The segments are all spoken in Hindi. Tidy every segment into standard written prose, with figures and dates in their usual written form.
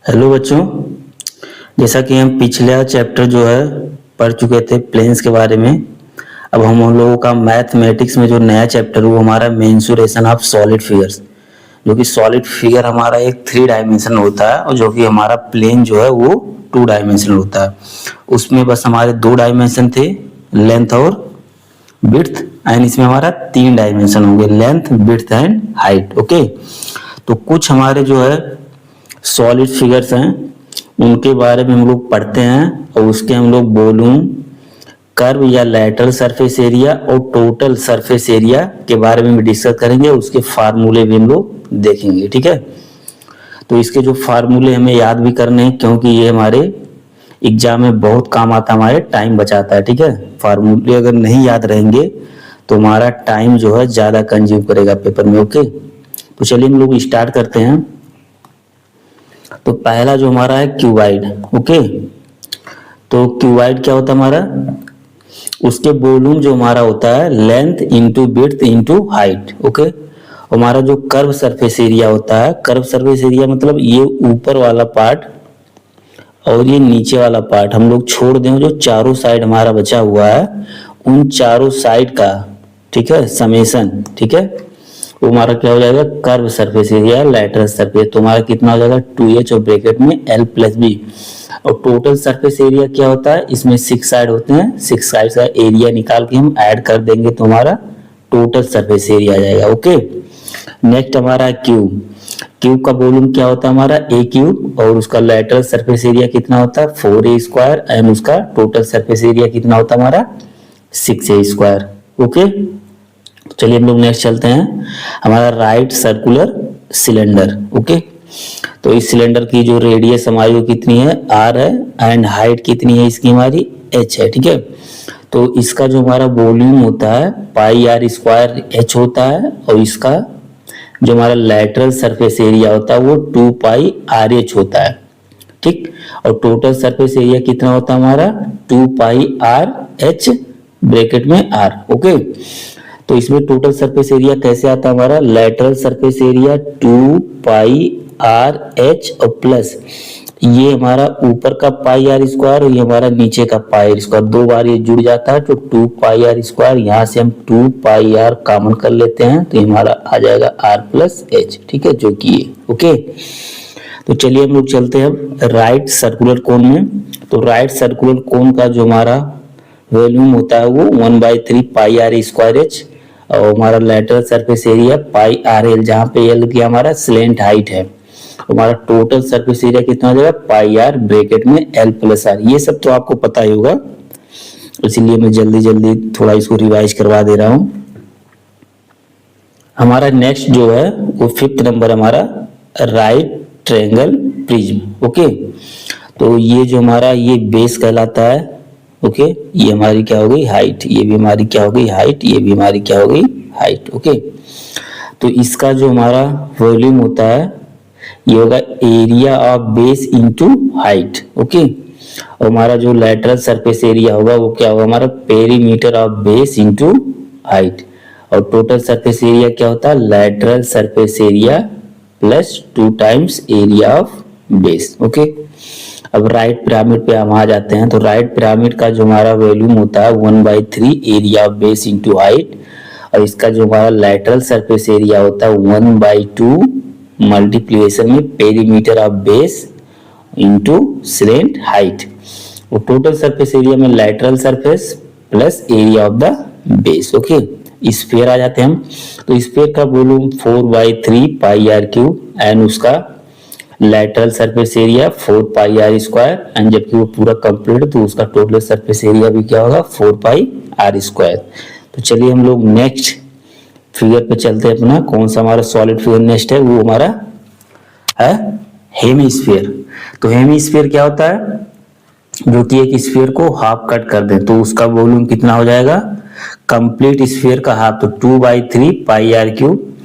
हेलो बच्चों, जैसा कि हम पिछला चैप्टर जो है पढ़ चुके थे प्लेन्स के बारे में। अब हम लोगों का मैथमेटिक्स में जो नया चैप्टर वो हमारा मेंसुरेशन ऑफ सॉलिड फिगर्स, जो कि सॉलिड फिगर हमारा एक 3 डायमेंशन होता है और जो कि हमारा प्लेन जो है वो 2 डायमेंशन होता है। उसमें बस हमारे 2 डायमेंशन थे, लेंथ और विड्थ, एंड इसमें हमारा 3 डायमेंशन होंगे, length, width and height. Okay, तो कुछ हमारे जो है सॉलिड फिगर्स हैं उनके बारे में हम लोग पढ़ते हैं और उसके हम लोग वॉल्यूम, कर्व या लैटरल सरफेस एरिया और टोटल सरफेस एरिया के बारे में भी डिस्कस करेंगे। उसके फार्मूले भी हम लोग देखेंगे। ठीक है, तो इसके जो फार्मूले हमें याद भी करने हैं क्योंकि ये हमारे एग्जाम में बहुत काम आता है, हमारे टाइम बचाता है। ठीक है, फार्मूले अगर नहीं याद रहेंगे तो हमारा टाइम जो है ज्यादा कंज्यूम करेगा पेपर में। ओके, तो चलिए हम लोग स्टार्ट करते हैं। तो पहला जो हमारा है क्यूबाइड। ओके, तो क्यूबाइड क्या होता है हमारा, उसके वॉल्यूम जो हमारा होता है length into width into height. Okay, हमारा जो कर्व सरफेस एरिया होता है, कर्व सरफेस एरिया मतलब ये ऊपर वाला पार्ट और ये नीचे वाला पार्ट हम लोग छोड़ दें, जो चारों साइड हमारा बचा हुआ है उन चारों साइड का, ठीक है, समेशन। ठीक है, वो हमारा क्या हो जाएगा, curve surface area lateral surface. तो हमारा कितना हो जाएगा 2h और ब्रैकेट में l प्लस बी। और टोटल सरफेस एरिया क्या होता है, इसमें 6 साइड होते हैं, 6 साइड का एरिया निकाल के हम ऐड कर देंगे तो हमारा टोटल सरफेस एरिया आ जाएगा। ओके, नेक्स्ट हमारा क्यूब। क्यूब का वॉल्यूम क्या होता है हमारा a क्यूब, और उसका लैटरल सरफेस एरिया कितना होता है 4a स्क्वायर, एंड उसका टोटल सरफेस एरिया कितना होता है हमारा 6a स्क्वायर। ओके, चलिए हम लोग नेक्स्ट चलते हैं, हमारा राइट सर्कुलर सिलेंडर। ओके, तो इस सिलेंडर की जो रेडियस हमारी कितनी है r है, एंड हाइट कितनी है इसकी हमारी h है। ठीक है, तो इसका जो हमारा वॉल्यूम होता है पाई r स्क्वायर h होता है, और इसका जो हमारा लैटरल सरफेस एरिया होता है वो 2 पाई RH होता है। ठीक, और टोटल सरफेस एरिया कितना होता है हमारा 2 पाई RH ब्रैकेट में r। ओके, तो इसमें टोटल सरफेस एरिया कैसे आता है हमारा, लैटरल सरफेस एरिया 2 पाई RH और प्लस ये हमारा ऊपर का पाई r स्क्वायर और ये हमारा नीचे का पाई r स्क्वायर, 2 बार ये जुड़ जाता है तो 2 पाई r स्क्वायर, यहाँ से हम 2 पाई r कॉमन कर लेते हैं तो हमारा आ जाएगा r प्लस h। ठीक है, जो कि ये। ओके, तो चलिए हम लोग चलते हैं राइट सर्कुलर कोन में। तो राइट सर्कुलर कोन का जो हमारा वॉल्यूम होता है वो 1/3 पाई r स्क्वायर h, और हमारा lateral surface area pi RL, जहाँ पे L की हमारा स्लेंट हाइट है। हमारा टोटल सरफेस एरिया कितना हो जाएगा पाई r ब्रैकेट में L प्लस R। ये सब तो आपको पता ही होगा, इसीलिए मैं जल्दी जल्दी थोड़ा इसको रिवाइज करवा दे रहा हूँ। हमारा नेक्स्ट जो है वो 5th नंबर हमारा राइट ट्रायंगल प्रिज्म। ओके, तो ये जो हमारा ये बेस कहलाता है। ओके, ये हमारी क्या हो गई हाइट, ये भी हमारी क्या हो गई हाइट, ये भी हमारी क्या हो गई हाइट। ओके, तो इसका जो हमारा वॉल्यूम होता है ये होगा area of base into height. Okay, और हमारा जो लैटरल सरफेस एरिया होगा वो क्या होगा हमारा perimeter of base into height, और टोटल सरफेस एरिया क्या होता है lateral surface area plus 2 times area of base. Okay, अब राइट पिरामिड पे हम आ जाते हैं। तो राइट पिरामिड का जो हमारा वॉल्यूम होता है 1/3 area of base into height, और इसका जो हमारा लैटरल सरफेस एरिया होता है 1/2 मल्टीप्लिकेशन में perimeter of base into slant height, और टोटल सरफेस एरिया में lateral surface plus area of the base. Okay, sphere आ जाते हैं हम। तो स्फीयर का volume 4/3 pi r cube, and उसका lateral surface area 4 pi r square, and जबकि वो पूरा कंप्लीट तो उसका टोटल सरफेस एरिया भी क्या होगा 4 पाई r स्क्वायर। तो चलिए हम लोग नेक्स्ट फिगर पे चलते हैं अपना। कौन सा हमारा सॉलिड फिगर नेक्स्ट है, वो हमारा है हेमीस्फीयर। तो हेमीस्फीयर क्या होता है, जो कि एक स्फीयर को हाफ कट कर दे तो उसका वॉल्यूम कितना हो जाएगा कंप्लीट स्फीयर का हाफ, तो 2/3 पाई r क्यूब,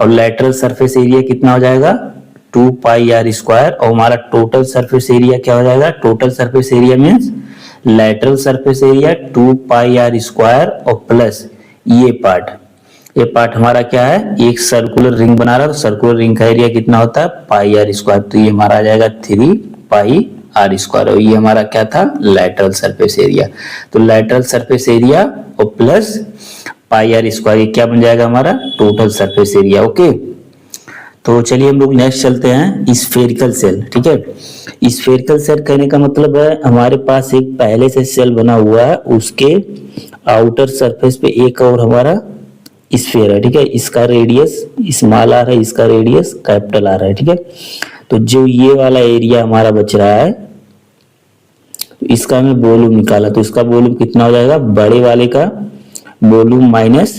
और लैटरल सरफेस एरिया कितना हो जाएगा 2 पाई r स्क्वायर, और हमारा टोटल सरफेस एरिया क्या हो जाएगा, total surface area means lateral surface area 2 पाई r स्क्वायर और प्लस ये पार्ट ये पार्ट हमारा क्या है, एक सर्कुलर रिंग बना रहा है, तो सर्कुलर रिंग का एरिया कितना होता है पाई आर स्क्वायर, तो ये हमारा आ जाएगा 3 पाई आर स्क्वायर। और ये हमारा क्या था, लैटरल सरफेस एरिया। तो लैटरल सरफेस एरिया और प्लस पाई आर स्क्वायर, ये क्या बन जाएगा हमारा टोटल सरफेस एरिया। ओके, तो चलिए हम लोग नेक्स्ट चलते हैं, स्फेरिकल सेल। ठीक है, स्फेरिकल सेल कहने का मतलब है हमारे पास एक पहले से सेल बना हुआ है, उसके आउटर सरफेस पे एक और हमारा स्फीयर है। ठीक है, इसका रेडियस स्मॉल आर है, इसका रेडियस कैपिटल आर है। ठीक है, तो जो ये वाला एरिया हमारा बच रहा है, तो इसका हमें वॉल्यूम निकाला, तो इसका वॉल्यूम कितना हो जाएगा, बड़े वाले का वॉल्यूम माइनस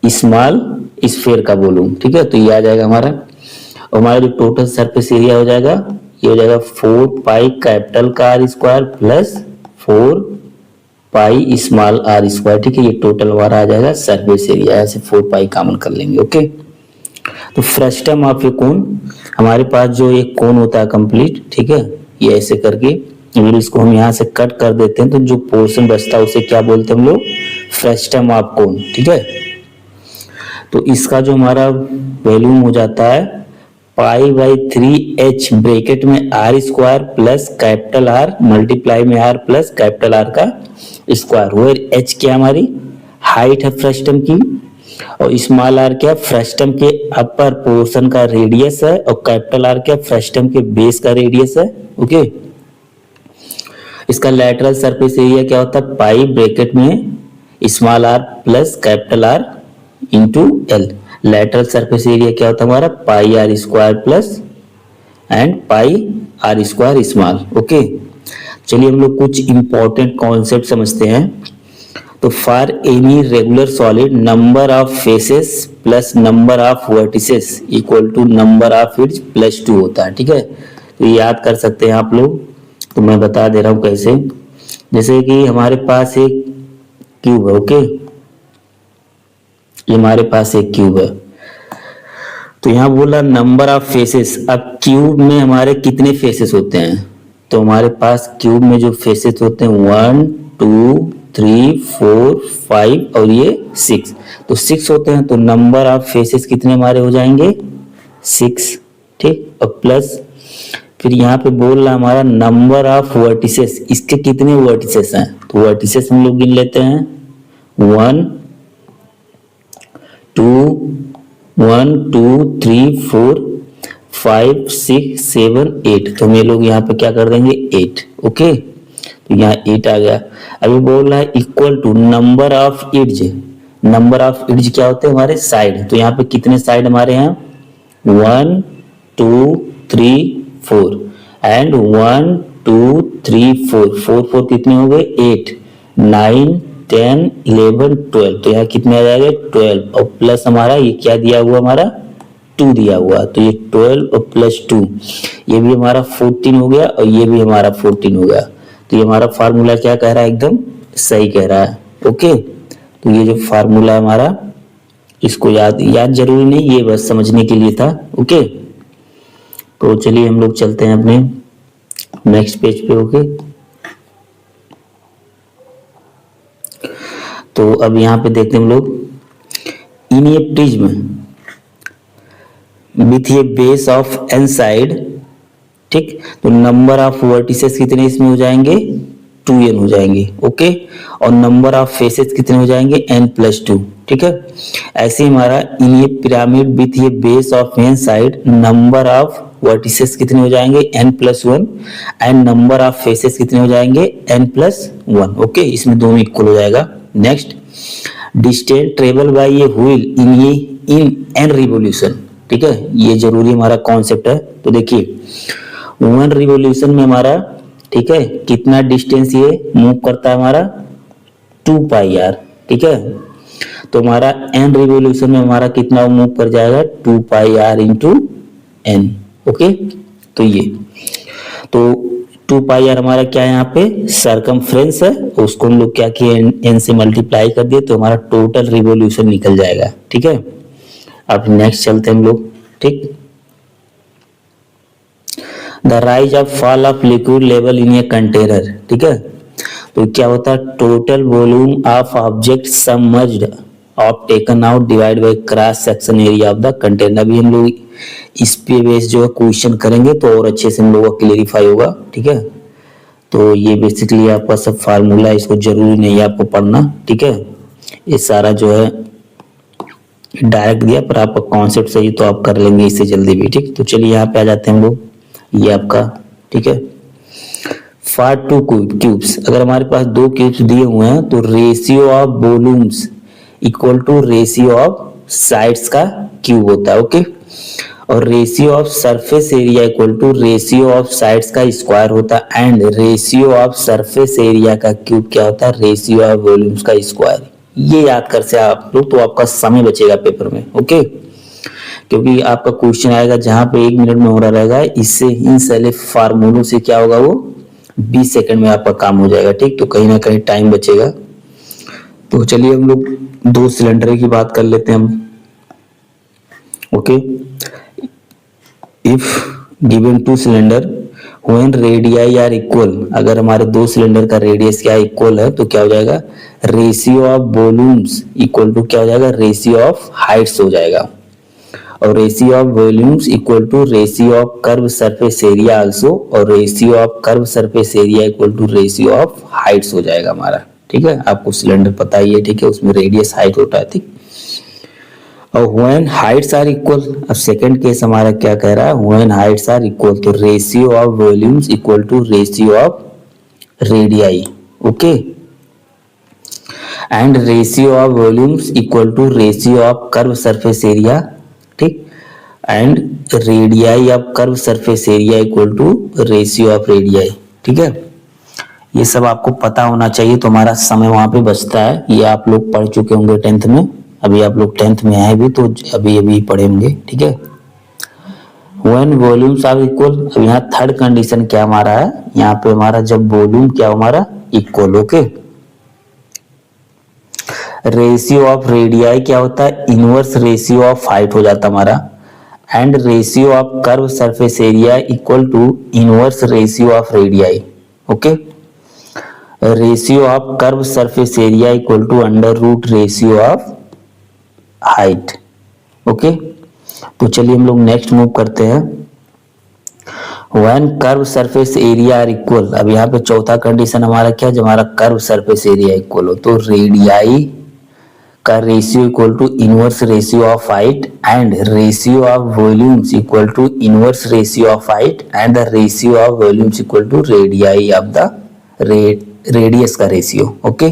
स्मॉल स्फीयर का वॉल्यूम। ठीक है, तो ये आ जाएगा हमारा, और हमारा जो टोटल सरफेस एरिया हो जाएगा, ये हो जाएगा 4 पाई कैपिटल का R square plus 4 pi small r square. ठीक है, ये टोटल हमारा आ जाएगा सरफेस एरिया, ऐसे 4 पाई कॉमन कर लेंगे। ओके, तो फ्रस्टम ऑफ ए कोन, हमारे पास जो एक कोन होता है कंप्लीट, ठीक है, ये ऐसे करके अगर इसको हम यहाँ से कट कर देते हैं तो जो पोर्शन बचता है उसे क्या बोलते हैं हम लोग, फ्रस्टम ऑफ कोन। ठीक है, तो इसका जो हमारा वॉल्यूम हो जाता है पाई बाई 3h ब्रैकेट में r square plus capital R multiply में आर प्लस कैपिटल आर का स्क्वायर, वेयर h क्या हमारी हाइट है फ्रस्टम की, और स्मॉल आर क्या फ्रस्टम के अपर पोर्शन का रेडियस है, और कैपिटल आर क्या फ्रस्टम के बेस का रेडियस है। ओके, इसका लैटरल सरफेस एरिया क्या होता है, पाई ब्रैकेट में small R plus capital R into L. Lateral surface area क्या होता है हमारा, pi R square plus and pi R square small. Okay, चलिए हम लोग कुछ इंपॉर्टेंट कॉन्सेप्ट समझते हैं। तो for any regular solid number of faces plus number of vertices equal to number of edge plus 2 होता है। ठीक है, तो ये याद कर सकते हैं आप लोग, तो मैं बता दे रहा हूं कैसे। जैसे कि हमारे पास एक क्यूब है, ओके, ये हमारे पास एक क्यूब है, तो यहाँ बोला नंबर ऑफ फेसेस। अब क्यूब में हमारे कितने फेसेस होते हैं, तो हमारे पास क्यूब में जो फेसेस होते हैं 1 2 3 4 5 और ये 6, तो 6 होते हैं, तो नंबर ऑफ फेसेस कितने हमारे हो जाएंगे 6। ठीक, और प्लस फिर यहाँ पे बोल रहा हमारा नंबर ऑफ वर्टिसेस, इसके कितने वर्टिसेस हैं, तो वर्टिसेस हम लोग गिन लेते हैं 1 2 3 4 5 6 7 8, तो हम ये लोग यहाँ पे क्या कर देंगे 8। ओके, तो यहाँ 8 आ गया। अभी बोल रहा है equal to number of edge, number of edge क्या होते हैं हमारे साइड, तो यहाँ पे कितने साइड हमारे हैं 1 2 3 4 एंड 1 2 3 4 4 4 कितने हो गए 8 9 10 11 12, तो यहाँ कितने आ जाएंगे 12, और प्लस हमारा ये क्या दिया हुआ हमारा 2 दिया हुआ, तो ये 12 और प्लस 2 ये भी हमारा 14 हो गया, और ये भी हमारा 14 हो गया। तो ये हमारा फार्मूला क्या कह रहा है, एकदम सही कह रहा है। ओके, तो ये जो फार्मूला हमारा, इसको याद जरूरी नहीं, ये बस समझने के लिए था। ओके, तो चलिए हम लोग चलते हैं अपने नेक्स्ट पेज पे। ओके, तो अब यहाँ पे देखते हैं हम लोग, in a prism with a base of N side, ठीक, तो नंबर ऑफ वर्टिसेस कितने इसमें हो जाएंगे 2n हो जाएंगे। ओके, और नंबर ऑफ फेसेस कितने हो जाएंगे n+2। ठीक है, ऐसे हमारा in a pyramid with a base of N side number of vertices कितने हो जाएंगे n+1 and number of faces कितने हो जाएंगे n+1। ओके, इसमें दोनों इक्वल हो जाएगा। Next, distance travel by a wheel in an revolution. ठीक है, ये जरूरी हमारा कॉन्सेप्ट है। तो देखिए 1 रिवोल्यूशन में हमारा, ठीक है, कितना डिस्टेंस ये मूव करता है हमारा 2 पाई आर। ठीक है, तो हमारा n रिवोल्यूशन में हमारा कितना मूव कर जाएगा 2 पाई आर इंटू n। ओके, तो ये तो 2 पाई आर हमारा क्या है यहाँ पे सरकमफ्रेंस है, उसको हम लोग क्या किए n से मल्टीप्लाई कर दिए, तो हमारा टोटल रिवोल्यूशन निकल जाएगा। ठीक है, अब नेक्स्ट चलते हैं हम लोग। ठीक, the rise of fall of liquid level in a container. ठीक है, तो क्या होता है total volume of object submerged of taken out divide by cross section area of the container. अभी हम लोग इस पे बेस जो है क्वेश्चन करेंगे तो और अच्छे से हम लोगों का क्लेरिफाई होगा, ठीक है। तो ये बेसिकली आपका सब फार्मूला है, इसको जरूरी नहीं है आपको पढ़ना, ठीक है। ये सारा जो है डायरेक्ट दिया, पर आपका कॉन्सेप्ट सही तो आप कर लेंगे इससे जल्दी भी, ठीक। तो चलिए यहाँ पे आ जाते हैं हम लोग, ये आपका, ठीक है। फॉर टू क्यूब्स, अगर हमारे पास दो क्यूब्स दिए हुए हैं तो ratio of volumes equal to ratio of sides का क्यूब होता है, ओके। और ratio of surface area equal to ratio of sides का स्क्वायर होता है, and ratio of surface area का क्यूब क्या होता है, रेशियो ऑफ वॉल्यूम्स का स्क्वायर। ये याद कर से आप लोग तो आपका समय बचेगा पेपर में, ओके। क्योंकि आपका क्वेश्चन आएगा जहां पे 1 मिनट में हो रहा रहेगा, इससे इन सारे फार्मूलों से क्या होगा, वो 20 सेकंड में आपका काम हो जाएगा, ठीक। तो कहीं ना कहीं टाइम बचेगा। तो चलिए हम लोग 2 सिलेंडर की बात कर लेते हैं हम, okay. If given 2 cylinder when radii are equal, अगर हमारे 2 सिलेंडर का रेडियस क्या इक्वल है तो क्या हो जाएगा, ratio of volumes equal to क्या हो जाएगा, रेशियो ऑफ हाइट्स हो जाएगा। और ratio of volumes equal to ratio of curve surface area also, और ratio of curve surface area equal to ratio of heights हो जाएगा हमारा, ठीक है। आपको सिलेंडर पता ही है, ठीक है, उसमें रेडियस हाइट होता है, ठीक। और व्हेन हाइट्स आर इक्वल, अब सेकंड केस हमारा क्या कह रहा है, व्हेन हाइट्स आर इक्वल तो ratio of volumes equal to ratio of radii, okay. And ratio of volumes equal to ratio of curve surface area, ठीक। And radii of curve surface area equal to ratio of radii, ठीक है। ये सब आपको पता होना चाहिए तो हमारा समय वहां पे बचता है। ये आप लोग पढ़ चुके होंगे 10th में, अभी आप लोग 10th में आए भी तो अभी पढ़ेंगे, ठीक है। व्हेन वॉल्यूम्स आर इक्वल, अब यहाँ थर्ड कंडीशन क्या हमारा है, यहाँ पे हमारा जब वॉल्यूम क्या हमारा equal, okay. Ratio of radii क्या होता है, इनवर्स रेशियो ऑफ हाइट हो जाता हमारा। And ratio of curve surface area equal to inverse ratio of radii, okay. Ratio of curve surface area equal to under root ratio of height, okay. तो चलिए हम लोग नेक्स्ट मूव करते हैं। When curve surface area are equal, अब यहाँ पे चौथा कंडीशन हमारा क्या, जब हमारा कर्व सरफेस एरिया इक्वल हो तो रेडियाई का ratio equal to inverse ratio of height, and ratio of volumes equal to inverse ratio of height, and the ratio of volumes equal to radii of the radius का रेशियो, ओके।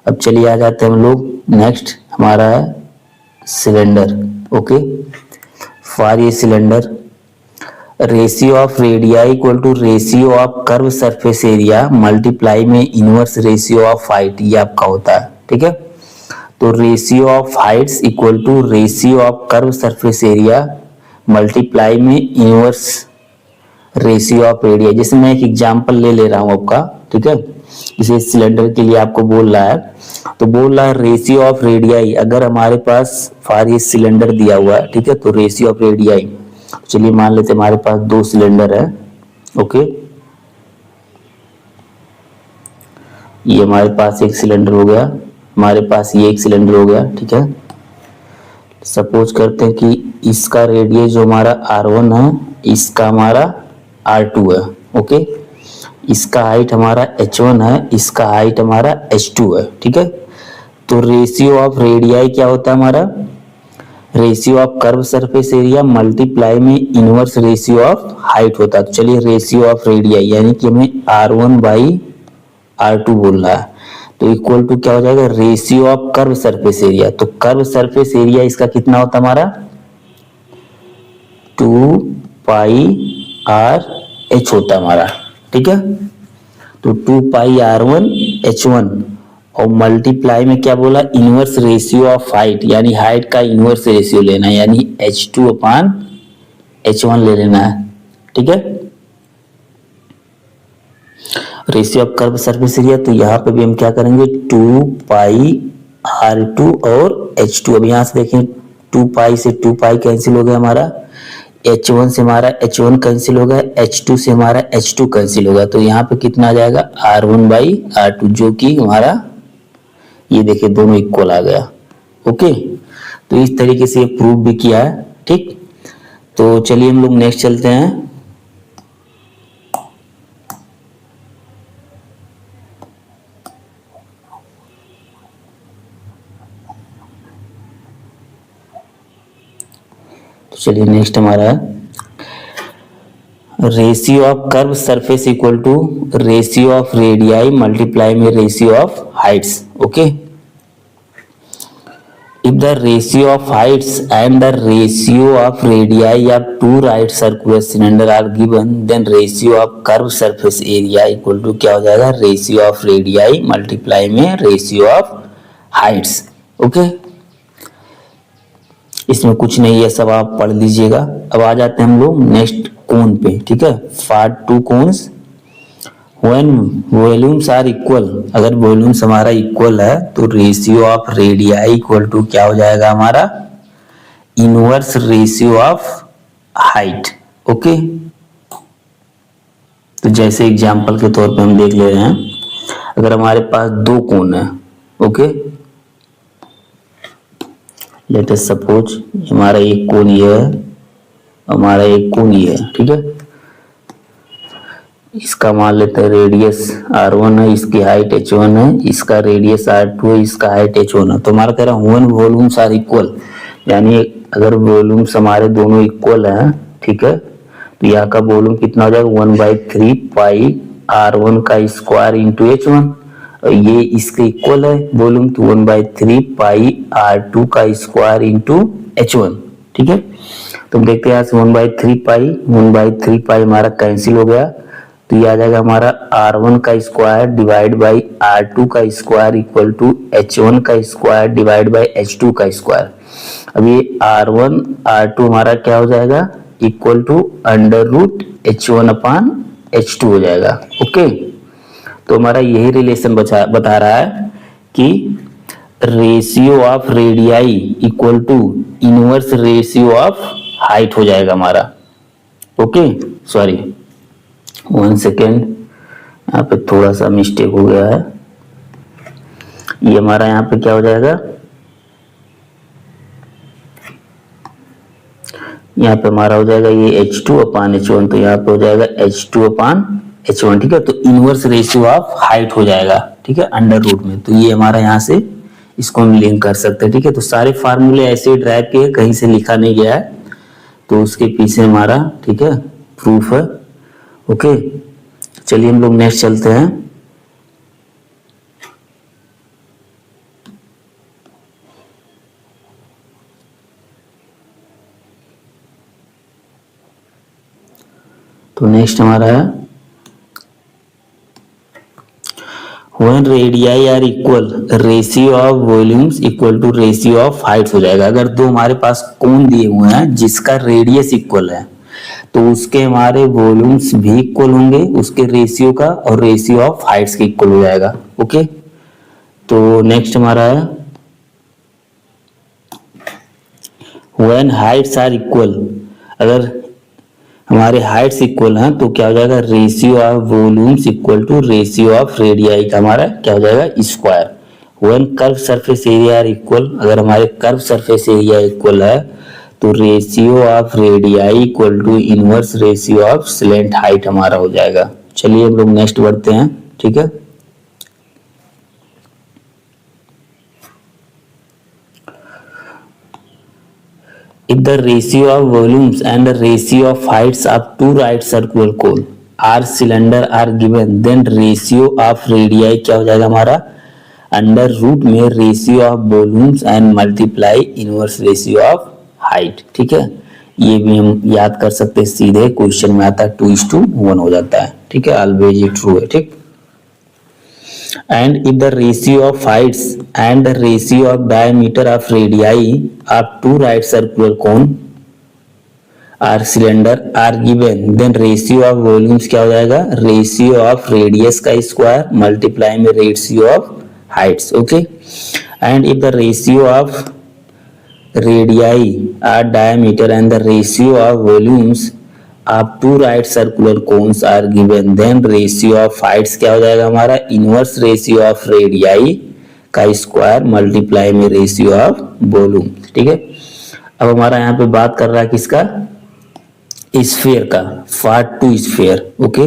अब चलिए आ जाते हैं हम लोग नेक्स्ट, हमारा है सिलेंडर, ओके। फॉर ये cylinder ratio of radii equal to ratio of curve surface area multiply में इनवर्स रेशियो ऑफ हाइट, ये आपका होता है, ठीक है। तो ratio of heights equal to ratio of curve surface area multiply में इनवर्स रेशियो ऑफ रेडिया। जैसे मैं एक एग्जांपल ले रहा हूं आपका, ठीक है। जैसे सिलेंडर के लिए आपको बोल रहा है, तो बोल रहा है रेशियो ऑफ रेडियाई, अगर हमारे पास फॉर ये सिलेंडर दिया हुआ है, ठीक है, तो रेशियो ऑफ रेडियाई, चलिए मान लेते हैं हमारे पास 2 सिलेंडर है, ओके। ये हमारे पास एक सिलेंडर हो गया, हमारे पास ये एक सिलेंडर हो गया, ठीक है। सपोज करते हैं कि इसका रेडियस जो हमारा R1 है, इसका हमारा R2 है, ओके। इसका हाइट हमारा H1 है, इसका हाइट हमारा H2 है, ठीक है। तो रेशियो ऑफ रेडियाई क्या होता है हमारा, ratio of curve surface area multiply में इनवर्स रेशियो ऑफ हाइट होता है। तो चलिए रेशियो ऑफ रेडियाई यानी कि हमें R1 बाई R2 बोल रहा है, तो इक्वल टू क्या हो जाएगा, ratio of curve surface area. तो कर्व सरफेस एरिया इसका कितना होता है हमारा 2 पाई RH होता है हमारा, ठीक है। तो 2 पाई R1 H1 और मल्टीप्लाई में क्या बोला, इनवर्स रेशियो ऑफ हाइट, यानी हाइट का इनवर्स रेशियो लेना है, यानी H2 अपान H1 ले लेना है, ठीक है। Ratio of curve surface area, तो यहाँ पे भी हम क्या करेंगे 2 पाई R2 और H2। अब यहाँ से देखें 2 पाई से 2 पाई कैंसिल हो गया हमारा, H1 से हमारा H1 कैंसिल हो गया, H2 से हमारा H2 कैंसिल होगा। तो यहाँ पे कितना आ जाएगा R1 बाई R2, जो कि हमारा ये देखिए दोनों इक्वल आ गया, ओके, तो इस तरीके से प्रूव भी किया है। ठीक, तो चलिए हम लोग नेक्स्ट चलते हैं। तो चलिए नेक्स्ट हमारा ratio of curve surface equal to ratio of radii multiply में ratio of heights. Okay, if the ratio of heights and the ratio of radii of two right circular cylinder are given, then ratio of curved surface area equal to क्या हो जाएगा, ratio of radii multiply में ratio of heights। ओके, इसमें कुछ नहीं है, सब आप पढ़ लीजिएगा। अब आ जाते हैं हम लोग नेक्स्ट कोन पे। ठीक है, part 2 cones. When volumes are equal, अगर वॉल्यूम्स हमारा इक्वल है तो ratio of radii equal to क्या हो जाएगा हमारा, inverse ratio of height. Okay, तो जैसे एग्जांपल के तौर पे हम देख ले रहे हैं, अगर हमारे पास दो कोण है, ओके, लेट अस सपोज हमारा एक कोण ये है, हमारा एक कोण ये है। ठीक है, इसका मान लेते हैं रेडियस r1 है, इसकी हाइट h1 है, इसका रेडियस r2 है, इसका हाइट h1 है। तो हमारा कह रहा है व्हेन वॉल्यूम्स आर इक्वल, यानी अगर वॉल्यूम्स हमारे दोनों इक्वल हैं, ठीक है, तो यहाँ का वॉल्यूम कितना हो जाएगा, 1/3 पाई r1 का स्क्वायर इंटू h1, और ये इसके इक्वल है वॉल्यूम, तो 1/3 पाई r2 का स्क्वायर इंटू h1। ठीक है, तो हम देखते हैं यहाँ से 1/3 पाई हमारा कैंसिल हो गया, तो ये आ जाएगा हमारा r1 का स्क्वायर डिवाइड बाई r2 का स्क्वायर इक्वल टू h1 का स्क्वायर डिवाइड बाई h2 का स्क्वायर। अब ये r1 r2 हमारा क्या हो जाएगा, equal to under root h1 upon h2 हो जाएगा। ओके, तो हमारा यही रिलेशन बता रहा है कि ratio of radii equal to inverse ratio of height हो जाएगा हमारा। ओके, सॉरी 1 सेकेंड, यहाँ पे थोड़ा सा मिस्टेक हो गया है। ये हमारा यहाँ पे क्या हो जाएगा, यहाँ पे हमारा हो जाएगा ये h2 अपान h1, तो यहाँ पे हो जाएगा h2 अपान h1। ठीक है, तो इनवर्स रेशियो ऑफ हाइट हो जाएगा। ठीक है, अंडर रूट में, तो ये हमारा यहाँ से इसको हम लिंक कर सकते हैं। ठीक है, तो सारे फार्मूले ऐसे ही ड्राइव किए, कहीं से लिखा नहीं गया है, तो उसके पीछे हमारा, ठीक है, प्रूफ है। ओके, चलिए हम लोग नेक्स्ट चलते हैं। तो नेक्स्ट हमारा है when radii are equal ratio of volumes equal to ratio of heights हो जाएगा। अगर दो हमारे पास कोण दिए हुए हैं जिसका रेडियस इक्वल है, तो उसके हमारे वॉल्यूम्स भी इक्वल होंगे उसके रेशियो का, और रेशियो ऑफ हाइट्स के इक्वल हो जाएगा। ओके, तो नेक्स्ट हमारा है व्हेन हाइट्स आर इक्वल, अगर हमारे हाइट्स इक्वल हैं तो क्या हो जाएगा, ratio of volumes equal to ratio of radii का हमारा क्या हो जाएगा, square. When curve surface area are equal, अगर हमारे कर्व सरफेस एरिया इक्वल है तो ratio of radii equal to inverse ratio of slant height हमारा हो जाएगा। चलिए हम लोग नेक्स्ट बढ़ते हैं। ठीक है, if the ratio of volumes and the ratio of heights of two right circular cone are cylinder are given, then ratio of radii क्या हो जाएगा हमारा, अंडर रूट में ratio of volumes and multiply inverse ratio of height. ठीक है, ये भी हम याद कर सकते हैं, सीधे क्वेश्चन में आता है 2:1 हो जाता है। ठीक है, ऑलवेज ये ट्रू है। ठीक, and if the ratio of heights and the ratio of diameter of radii of two right circular cone are cylinder are given, then ratio of volumes क्या हो जाएगा, ratio of radius का स्क्वायर मल्टीप्लाई में ratio of heights। okay, and if the ratio of radii are diameter and the ratio of volumes आप two right circular cones are given, then ratio of heights क्या हो जाएगा हमारा, इनवर्स रेशियो ऑफ रेडियाई का स्क्वायर मल्टीप्लाई में रेशियो ऑफ वॉल्यूम। ठीक है, अब हमारा यहाँ पे बात कर रहा है किसका, स्फीयर का, part 2 sphere. Okay,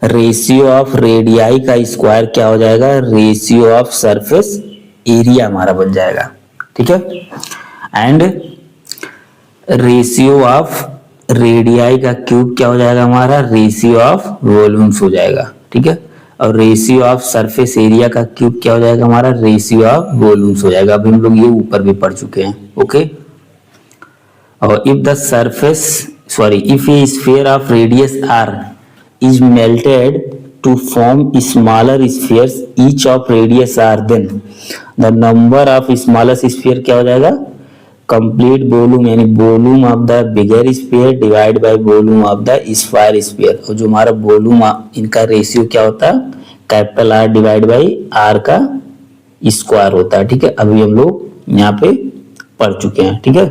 ratio of radii का स्क्वायर क्या हो जाएगा, रेशियो ऑफ सरफेस एरिया हमारा बन जाएगा। ठीक है, एंड रेशियो ऑफ रेडियाई का क्यूब क्या हो जाएगा हमारा, रेशियो ऑफ वॉल्यूम्स हो जाएगा। ठीक है, और रेशियो ऑफ सरफेस एरिया का क्यूब क्या हो जाएगा हमारा, रेशियो ऑफ वॉल्यूम्स हो जाएगा। अभी हम लोग ये ऊपर भी पढ़ चुके हैं। ओके, और if the surface if a sphere of radius R is melted to form smaller spheres each of radius r, then the number of smallest sphere क्या हो जाएगा, कंप्लीट वॉल्यूम, यानी volume of the bigger sphere divide by volume of the sphere sphere. और जो हमारा वॉल्यूम इनका रेशियो क्या होता है, capital R divide by r का स्क्वायर होता है। ठीक है, अभी हम लोग यहाँ पे पढ़ चुके हैं। ठीक है,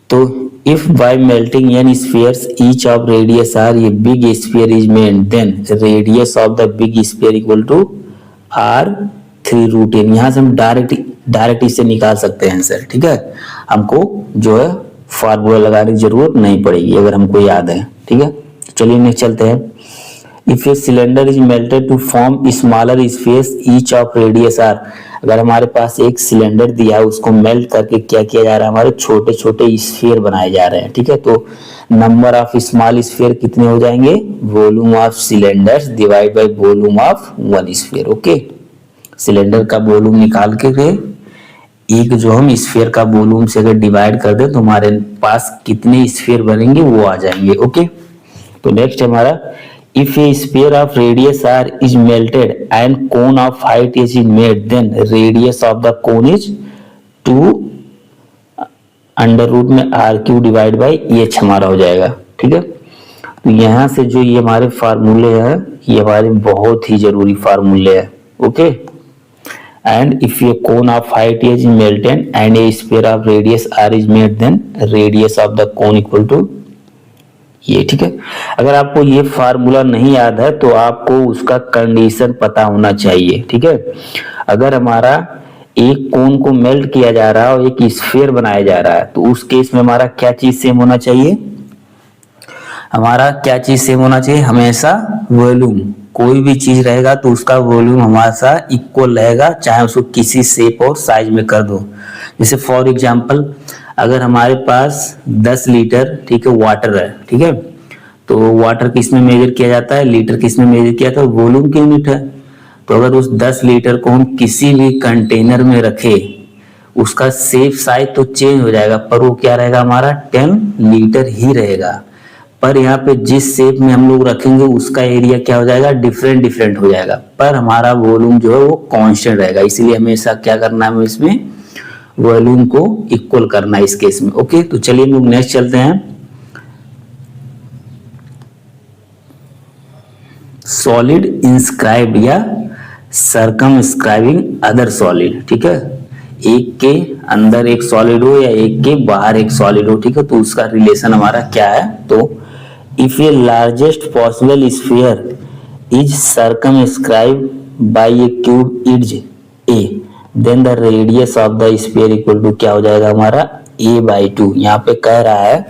तो if by melting n spheres each of radius r a big sphere is made, then radius of the big sphere equal to r 3 root n। यहाँ से हम डायरेक्ट इसे निकाल सकते हैं आंसर। ठीक है, हमको जो है फार्मूला लगाने की जरूरत नहीं पड़ेगी अगर हमको याद है। ठीक है, चलिए नेक्स्ट चलते हैं। If a cylinder is melted to form smaller spheres each of radius r, अगर हमारे पास एक सिलेंडर दिया है उसको मेल्ट करके क्या किया जा रहा है, हमारे छोटे छोटे स्फीयर बनाए जा रहे हैं। ठीक है, तो नंबर ऑफ स्मॉल स्फीयर कितने हो जाएंगे, volume of cylinders divide by volume of one sphere. Okay, cylinder का वॉल्यूम निकाल के एक जो हम स्फीयर का वॉल्यूम से अगर डिवाइड कर दे तो हमारे पास कितने स्फीयर बनेंगे वो आ जाएंगे। ओके, तो नेक्स्ट हमारा, if a sphere of radius r is melted and cone of height is made, then radius of the cone is 2 under root में R Q divide by H हमारा हो जाएगा। ठीक है, तो यहाँ से जो ये हमारे फार्मूले हैं ये हमारे बहुत ही जरूरी फार्मूले हैं। Okay, and if a cone of height is melted and a sphere of radius R is made, then radius of the cone equal to ये। ठीक है, अगर आपको ये फार्मूला नहीं याद है तो आपको उसका कंडीशन पता होना चाहिए। ठीक है, अगर हमारा एक कोन को मेल्ट किया जा रहा है और एक स्फीयर बनाया जा रहा है तो उस केस में हमारा क्या चीज सेम होना चाहिए, हमारा क्या चीज सेम होना चाहिए, हमेशा वॉल्यूम। कोई भी चीज रहेगा तो उसका वॉल्यूम हमारा इक्वल रहेगा, चाहे उसको किसी शेप और साइज में कर दो। जैसे फॉर एग्जांपल अगर हमारे पास 10 लीटर ठीक है वाटर है, ठीक है, तो वाटर किस में मेजर किया जाता है, लीटर किस में मेजर किया जाता है, वॉल्यूम की यूनिट है। तो अगर उस 10 लीटर को हम किसी भी कंटेनर में रखे उसका शेप साइज तो चेंज हो जाएगा पर वो क्या रहेगा हमारा 10 लीटर ही रहेगा। पर यहाँ पे जिस शेप में हम लोग रखेंगे उसका एरिया क्या हो जाएगा, डिफरेंट हो जाएगा, पर हमारा वॉल्यूम जो है वो कांस्टेंट रहेगा। इसीलिए हमेशा क्या करना है, इसमें वॉल्यूम को इक्वल करना है इस केस में। ओके, तो चलिए हम लोग नेक्स्ट चलते हैं। सॉलिड इंस्क्राइब या सर्कमस्क्राइबिंग अदर सॉलिड। ठीक है, एक के अंदर एक सॉलिड हो या एक के बाहर एक सॉलिड हो, ठीक है, तो उसका रिलेशन हमारा क्या है। तो if a largest possible sphere is circumscribe by a cube is a, then the radius of the sphere equal to क्या हो जाएगा हमारा a/2। यहाँ पे कह रहा है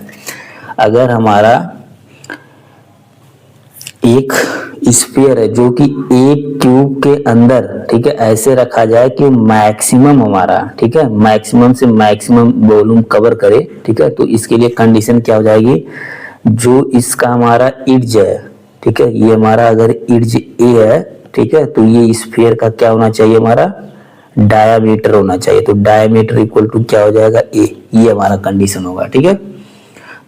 अगर हमारा एक स्फीयर है जो कि एक क्यूब के अंदर ठीक है ऐसे रखा जाए कि मैक्सिमम हमारा ठीक है मैक्सिमम से मैक्सिमम वॉल्यूम कवर करे, ठीक है, तो इसके लिए कंडीशन क्या हो जाएगी, जो इसका हमारा इड्ज है ठीक है, ये हमारा अगर इड्ज ए है ठीक है, तो ये स्फीयर का क्या होना चाहिए, हमारा डायामीटर होना चाहिए। तो डायामीटर इक्वल टू क्या हो जाएगा ए, ये हमारा कंडीशन होगा। ठीक है,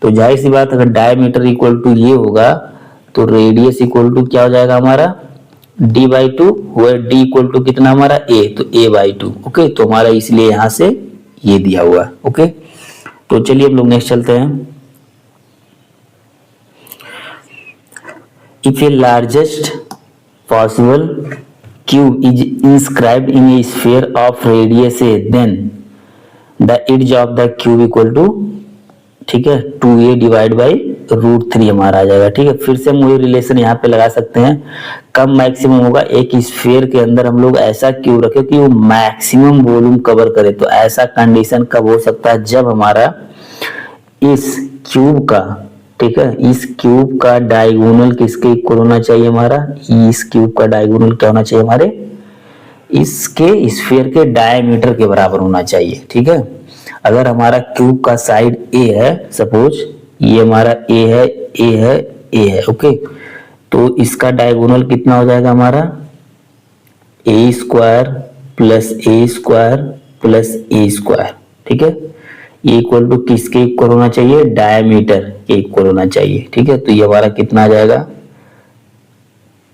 तो जाहिर सी बात अगर डायामीटर इक्वल टू ये होगा तो रेडियस इक्वल टू क्या हो जाएगा हमारा d/2, हुआ d इक्वल टू कितना हमारा a, तो a/2। ओके, तो हमारा इसलिए यहां से ये दिया हुआ है। ओके, तो चलिए हम लोग नेक्स्ट चलते हैं। If a largest possible cube is inscribed in a sphere of radius a, then the edge of the cube equal to ठीक है 2a डिवाइड बाई √3 हमारा आ जाएगा। ठीक है, फिर से हम वही रिलेशन यहाँ पे लगा सकते हैं। कब मैक्सिमम होगा, एक स्फीयर के अंदर हम लोग ऐसा क्यूब रखे कि वो मैक्सिमम वॉल्यूम कवर करे। तो ऐसा कंडीशन कब हो सकता है, जब हमारा इस क्यूब का, ठीक है, इस क्यूब का डायगोनल किसके इक्वल होना चाहिए, हमारा इस क्यूब का डायगोनल क्या होना चाहिए, हमारे इसके स्फीयर के डायमीटर के बराबर होना चाहिए। ठीक है, अगर हमारा क्यूब का साइड ए है, सपोज ये हमारा ए है, ए है, ए है, ओके, तो इसका डायगोनल कितना हो जाएगा हमारा ए स्क्वायर प्लस ए स्क्वायर प्लस ए स्क्वायर। ठीक है, ये इक्वल टू किसके इक्वल होना चाहिए, डायमीटर के इक्वल होना चाहिए। ठीक है, तो ये हमारा कितना आ जाएगा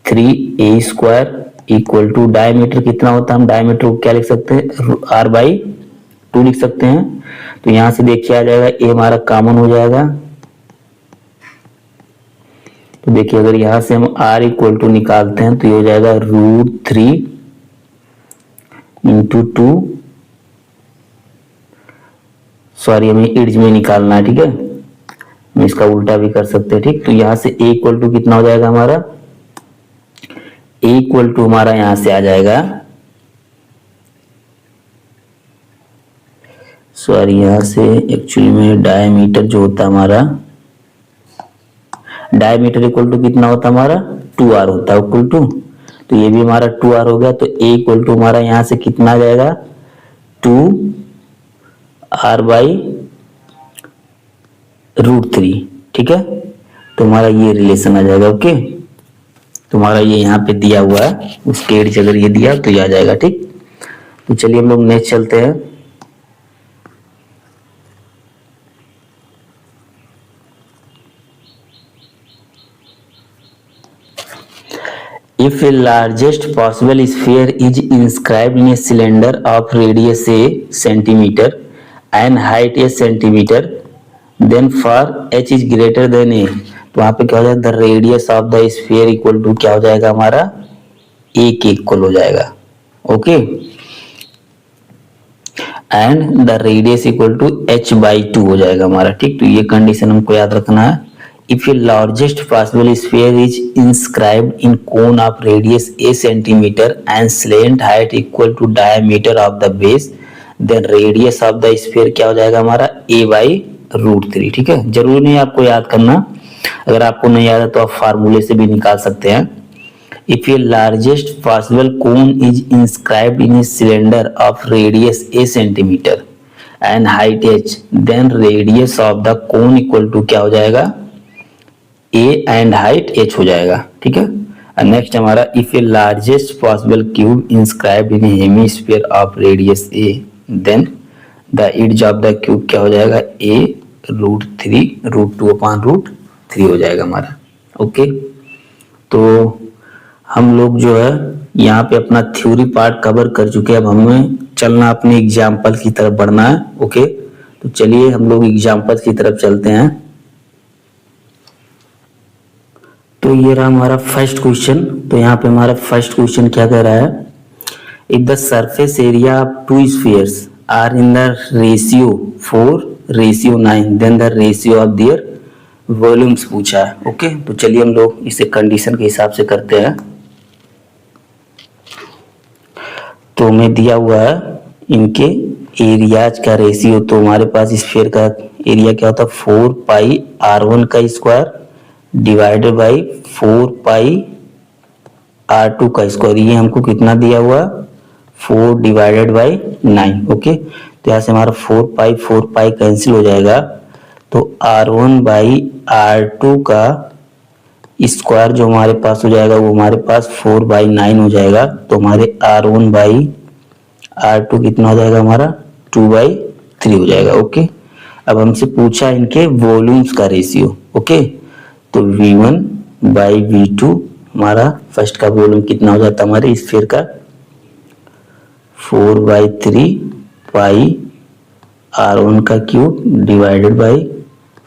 3a square equal to diameter कितना होता है, हम डायमीटर को क्या लिख सकते हैं, r/2 लिख सकते हैं। तो यहां से देखिए आ जाएगा a हमारा कॉमन हो जाएगा। तो देखिए अगर यहां से हम r इक्वल टू निकालते हैं तो ये हो जाएगा √3 इंटू 2, सॉरी हमें इर्ज में निकालना है। ठीक है, हम इसका उल्टा भी कर सकते हैं। ठीक, तो यहां से a इक्वल टू कितना हो जाएगा हमारा, a इक्वल टू हमारा यहां से आ जाएगा, सॉरी यहां से एक्चुअली में डायमीटर जो होता है हमारा, डायमीटर इक्वल टू कितना होता है हमारा 2r होता है इक्वल टू, तो ये भी हमारा 2r हो गया। तो a इक्वल टू हमारा यहां से कितना आ जाएगा 2r/√3। ठीक है, तो हमारा ये रिलेशन आ जाएगा। ओके, तुम्हारा ये यहाँ पे दिया हुआ है, उसके एड्ज अगर ये दिया तो ये आ जाएगा। ठीक, तो चलिए हम लोग नेक्स्ट चलते हैं। If a largest possible sphere is inscribed in a cylinder of radius a centimeter and height a centimeter, then for h is greater than a, तो वहां पे क्या हो जाएगा, the radius of the sphere equal to क्या हो जाएगा हमारा a के इक्वल हो जाएगा। Okay, and the radius equal to h/2 हो जाएगा हमारा। ठीक, तो ये कंडीशन हमको याद रखना है। If a largest possible sphere is inscribed in cone of radius a centimeter and slant height equal to diameter of the base, then radius of the sphere क्या हो जाएगा हमारा a/√3। ठीक है, जरूरी नहीं आपको याद करना, अगर आपको नहीं याद है तो आप फार्मूले से भी निकाल सकते हैं। If a largest possible cone is inscribed in a cylinder of radius a centimeter and height h, then radius of the cone equal to क्या हो जाएगा a and height h हो जाएगा। ठीक है, नेक्स्ट हमारा if a largest possible cube inscribed in a hemisphere of radius a, then the edge of the cube क्या हो जाएगा a√3 √2/√3 हो जाएगा हमारा। ओके, तो हम लोग जो है यहाँ पे अपना थ्योरी पार्ट कवर कर चुके हैं। अब हमें चलना अपने एग्जाम्पल की तरफ बढ़ना है। ओके, तो चलिए हम लोग एग्जाम्पल की तरफ चलते हैं। तो ये रहा हमारा फर्स्ट क्वेश्चन। तो यहाँ पे हमारा फर्स्ट क्वेश्चन क्या कह रहा है, if the surface area of two spheres are in the ratio 4:9, then the ratio of their volumes पूछा है। ओके, तो चलिए हम लोग इसे कंडीशन के हिसाब से करते हैं। तो हमें दिया हुआ है इनके एरियाज का रेशियो। तो हमारे पास स्फीयर का एरिया क्या होता है 4πr1 का स्क्वायर डिवाइडेड बाई 4πr2 का स्क्वायर। ये हमको कितना दिया हुआ 4/9। ओके, तो यहाँ से हमारा 4π कैंसिल हो जाएगा। तो r1/r2 का स्क्वायर जो हमारे पास हो जाएगा वो हमारे पास 4/9 हो जाएगा। तो हमारे r1/r2 कितना हो जाएगा हमारा 2/3 हो जाएगा। ओके, अब हमसे पूछा इनके वॉल्यूम्स का रेशियो। ओके, तो v1/v2 हमारा फर्स्ट का वॉल्यूम कितना हो जाता है हमारे स्फीयर का 4/3πr1 का क्यूब डिवाइडेड बाई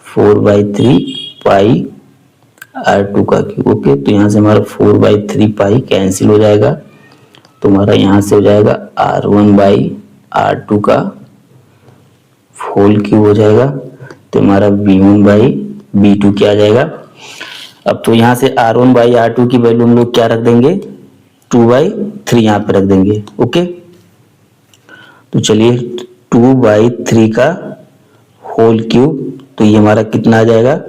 4/3πr2 का क्यूब। ओके, तो यहाँ से हमारा 4/3π कैंसिल हो जाएगा। तो हमारा यहाँ से हो जाएगा r1/r2 का होल क्यूब हो जाएगा। तो हमारा v1/v2 B2 क्या आ जाएगा। अब तो यहाँ से R1 बाई R2 की वैल्यू हम लोग क्या रख देंगे, 2/3 यहाँ पे रख देंगे। ओके, तो चलिए 2/3 का होल क्यूब, तो ये हमारा कितना आ जाएगा,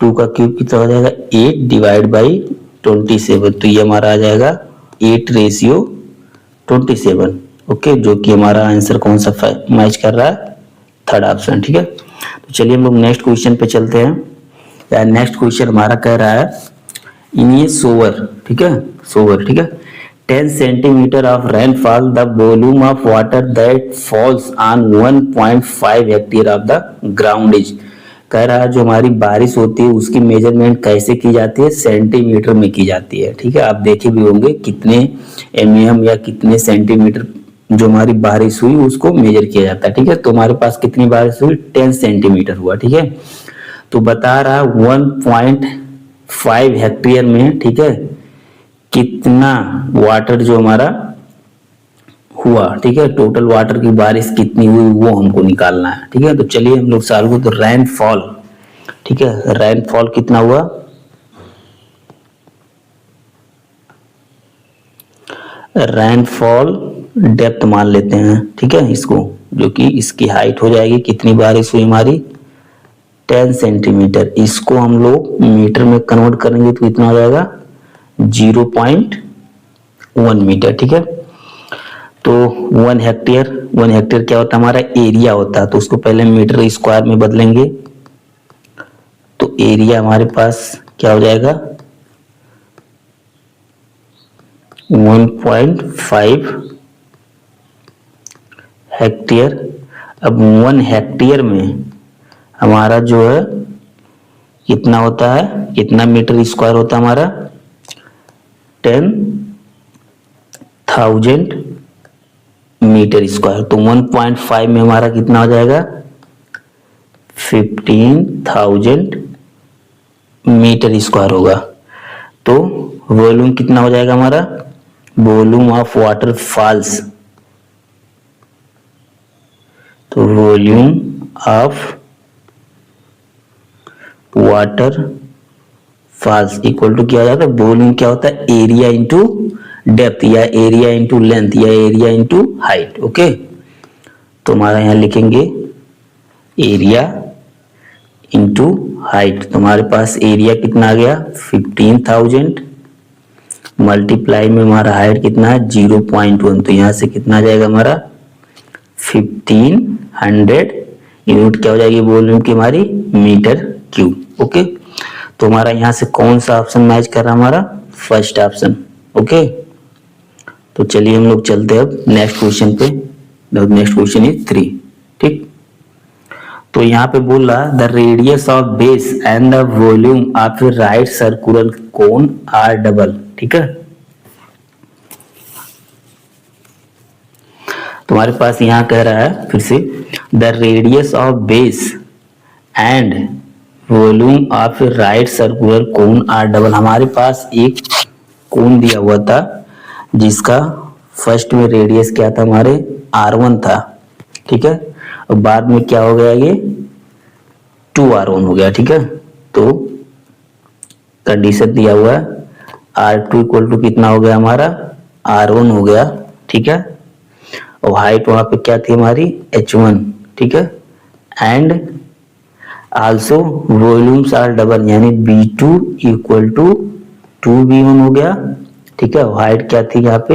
2 का क्यूब कितना हो जाएगा, 8 डिवाइड बाई 27, तो ये हमारा आ जाएगा 8/27। ओके, जो कि हमारा आंसर कौन सा मैच कर रहा है, थर्ड ऑप्शन। ठीक है, तो चलिए हम लोग नेक्स्ट क्वेश्चन पे चलते हैं। यार नेक्स्ट क्वेश्चन हमारा कह रहा है इन ये सोवर, ठीक है, सोवर, ठीक है, 10 centimetre of rainfall the volume of water that falls on 1.5 hectare of the ground is. कह रहा है जो हमारी बारिश होती है उसकी मेजरमेंट कैसे की जाती है, सेंटीमीटर में की जाती है। ठीक है, आप देखे भी होंगे कितने mm या कितने सेंटीमीटर जो हमारी बारिश हुई उसको मेजर किया जाता है। ठीक है, तो हमारे पास कितनी बारिश हुई, 10 सेंटीमीटर हुआ। ठीक है, तो बता रहा 1.5 हेक्टेयर में, ठीक है, कितना वाटर जो हमारा हुआ। ठीक है, टोटल वाटर की बारिश कितनी हुई वो हमको निकालना है। ठीक है, तो चलिए हम लोग सॉल्व को, तो रेनफॉल, ठीक है, रेनफॉल कितना हुआ, रेनफॉल डेप्थ मान लेते हैं। ठीक है, इसको जो कि इसकी हाइट हो जाएगी, कितनी बारिश हुई हमारी, 10 सेंटीमीटर। इसको हम लोग मीटर में कन्वर्ट करेंगे तो कितना हो जाएगा, 0.1 मीटर। ठीक है, तो 1 हेक्टेयर, 1 हेक्टेयर क्या होता है, हमारा एरिया होता है, तो उसको पहले मीटर स्क्वायर में बदलेंगे, तो एरिया हमारे पास क्या हो जाएगा, 1.5 हेक्टेयर। अब 1 हेक्टेयर में हमारा जो है कितना होता है, कितना मीटर स्क्वायर होता है हमारा, 10,000 मीटर स्क्वायर। तो 1.5 में हमारा कितना हो जाएगा, 15,000 मीटर स्क्वायर होगा। तो वॉल्यूम कितना हो जाएगा हमारा, वॉल्यूम ऑफ वाटर फॉल्स, तो volume of water falls equal to क्या हो जाता है, वॉल्यूम क्या होता है, एरिया इंटू डेप्थ, या एरिया इंटू लेंथ, या एरिया इंटू हाइट। ओके, तो हमारा यहां लिखेंगे एरिया इंटू हाइट, तो हमारे पास एरिया कितना आ गया, 15,000 मल्टीप्लाई में हमारा हाइट कितना है, 0.1, तो यहां से कितना आ जाएगा हमारा 1500 यूनिट क्या हो जाएगी वॉल्यूम की हमारी, मीटर क्यूब। ओके, तो हमारा यहां से कौन सा ऑप्शन मैच कर रहा है, हमारा फर्स्ट ऑप्शन। ओके, तो चलिए हम लोग चलते हैं अब नेक्स्ट क्वेश्चन पे। Next question is 3। ठीक, तो यहाँ पे बोल रहा the radius of base and the volume of a right circular cone are double. ठीक है, तुम्हारे पास यहाँ कह रहा है फिर से the radius of base and volume of a right circular cone are double. हमारे पास एक कोन दिया हुआ था जिसका फर्स्ट में रेडियस क्या था, हमारे R1 था। ठीक है, और बाद में क्या हो गया, ये 2R1 हो गया। ठीक है, तो कंडीशन दिया हुआ है R2 इक्वल टू कितना हो गया हमारा, R1 हो गया। ठीक है, और हाइट वहां पे क्या थी हमारी, H1। ठीक है, and also volumes are double, यानी B2 इक्वल टू 2B1 हो गया। ठीक है, हाइट क्या थी यहाँ पे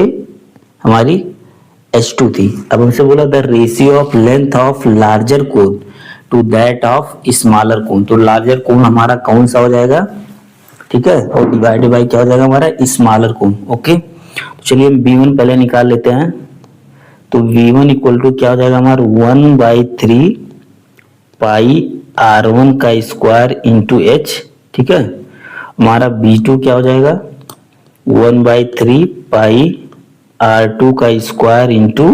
हमारी H2 थी। अब हमसे बोला the ratio of length of larger cone to that of smaller cone, तो लार्जर कोन हमारा कौन सा हो जाएगा, ठीक है, और डिवाइडेड बाय क्या हो जाएगा हमारा स्मॉलर कोन। ओके, तो चलिए हम B1 पहले निकाल लेते हैं, तो V1 इक्वल टू क्या हो जाएगा हमारा 1/3 पाई R1 का स्क्वायर इंटू H। ठीक है, हमारा B2 क्या हो जाएगा 1/3 पाई R2 का स्क्वायर इंटू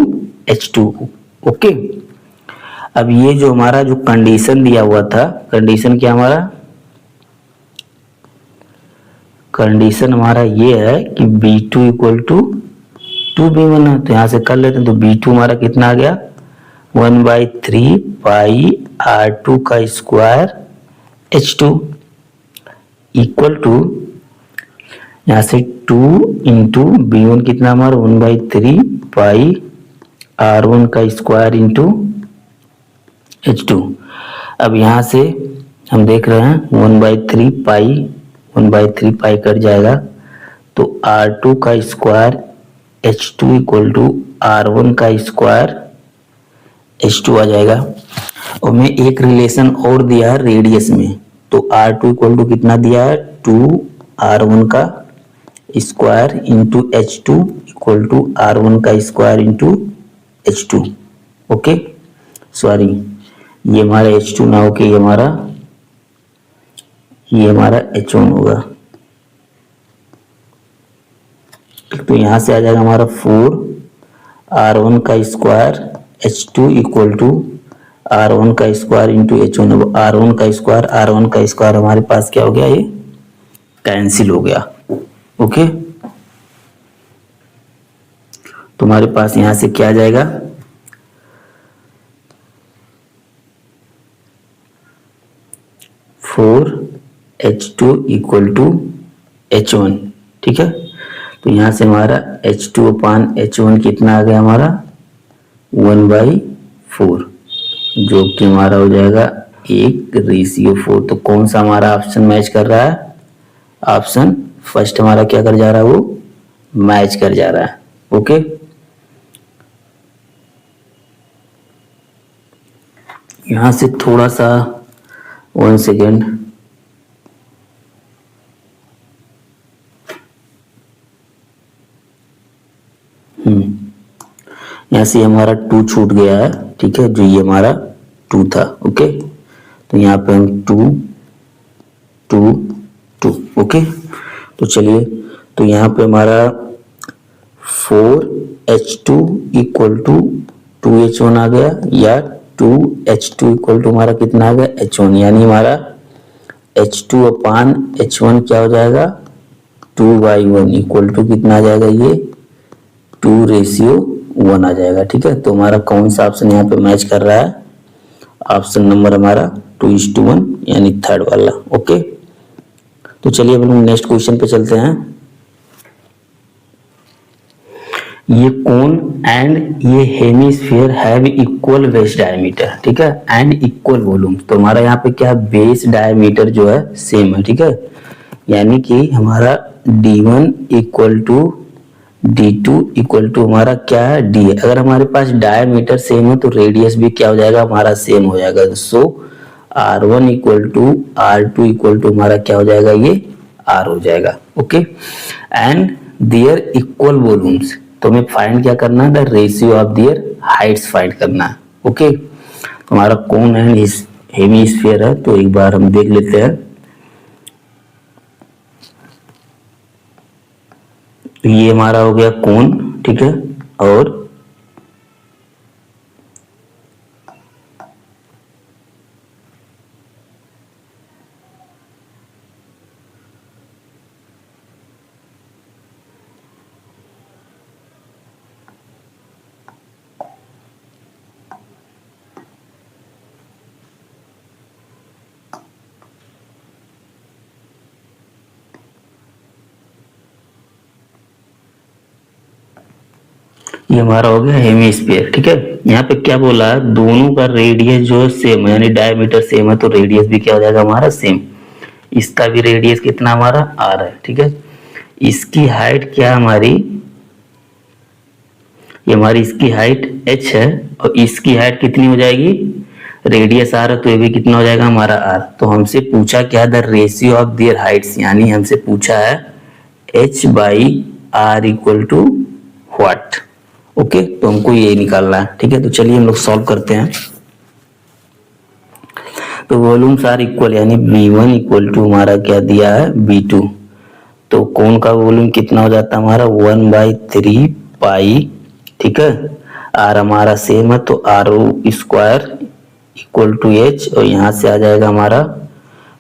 H2। ओके, अब ये जो हमारा जो कंडीशन दिया हुआ था, कंडीशन क्या हमारा, कंडीशन हमारा ये है कि B2 इक्वल टू 2B1 है, तो यहां से कर लेते हैं। तो B2 हमारा कितना आ गया 1/3 पाई R2 का स्क्वायर H2 इक्वल टू यहाँ से 2 इंटू B1 कितना हमारा 1/3 पाई R1 का स्क्वायर इंटू H2। अब यहाँ से हम देख रहे हैं 1/3 पाई कट जाएगा तो R2 का square H2 equal to R1 का स्क्वायर H2 आ जाएगा। और मैं एक रिलेशन और दिया है रेडियस में, तो R2 इक्वल टू कितना दिया है 2R1 का square into H2 equal to R1 का square into H2। Okay sorry, ये हमारा H2 ना होके ये हमारा H1 होगा। तो यहां से आ जाएगा हमारा 4R1 का square H2 equal to R1 का स्क्वायर इंटू H1। अब R1 का स्क्वायर हमारे पास क्या हो गया, ये कैंसिल हो गया। ओके, तो हमारे पास यहां से क्या आ जाएगा 4H2 इक्वल टू H1। ठीक है, तो यहां से हमारा H2 अपान H1 कितना आ गया हमारा 1/4, जो कि हमारा हो जाएगा 1:4। तो कौन सा हमारा ऑप्शन मैच कर रहा है, ऑप्शन फर्स्ट हमारा क्या कर जा रहा है, वो मैच कर जा रहा है। ओके, यहां से थोड़ा सा 1 सेकेंड, यहाँ से हमारा 2 छूट गया है। ठीक है, जो ये हमारा 2 था। ओके, तो यहाँ पे हम 2 2 2। ओके, तो चलिए, तो यहाँ पे हमारा 4H2 इक्वल टू 2H1 आ गया, या 2H2 इक्वल टू हमारा कितना आ गया H1, यानी हमारा H2 अपान H1 क्या हो जाएगा 2/1 इक्वल टू कितना आ जाएगा, ये 2:1 आ जाएगा। ठीक है, तो हमारा कौन सा ऑप्शन यहाँ पे मैच कर रहा है, ऑप्शन नंबर हमारा 2:1 यानी थर्ड वाला। ओके, तो चलिए अब हम नेक्स्ट क्वेश्चन पे चलते हैं। ये कोन एंड ये hemisphere have equal base diameter. ठीक है, एंड इक्वल वॉल्यूम। तो हमारा यहाँ पे क्या बेस डायमीटर जो है सेम है। ठीक है, यानी कि हमारा D1 equal to D2 equal to हमारा क्या है D है। अगर हमारे पास डायमीटर सेम है तो रेडियस भी क्या हो जाएगा हमारा सेम हो जाएगा। So R1 equal to R2 equal to हमारा क्या हो जाएगा, ये R हो जाएगा। Okay, and their equal volumes. तो हमें फाइंड क्या करना है, the ratio of their heights find करना है। ओके, तो हमारा कोन एंड हेमिस्फीयर है, तो एक बार हम देख लेते हैं। ये हमारा हो गया कोन। ठीक है, और ये हमारा हो गया हेमिस्फीयर। ठीक है, यहाँ पे क्या बोला है, दोनों का रेडियस जो है सेम है, यानी डायमीटर सेम है, तो रेडियस भी क्या हो जाएगा हमारा सेम। इसका भी रेडियस कितना हमारा R है। ठीक है, इसकी हाइट क्या हमारी, ये हमारी इसकी हाइट h है, और इसकी हाइट कितनी हो जाएगी, रेडियस R है, तो ये भी कितना हो जाएगा हमारा R। तो हमसे पूछा क्या, the ratio of their Heights, यानी हमसे पूछा है h/r equal to what. Okay, तो हमको ये निकालना है। ठीक है, तो चलिए हम लोग सॉल्व करते हैं। तो वॉल्यूम्स आर इक्वल, यानी V1 इक्वल टू हमारा क्या दिया है V2। तो कोन का वॉल्यूम कितना हो जाता है हमारा 1/3 पाई। ठीक है, R हमारा सेम है, तो R square equal to H, और यहाँ से आ जाएगा हमारा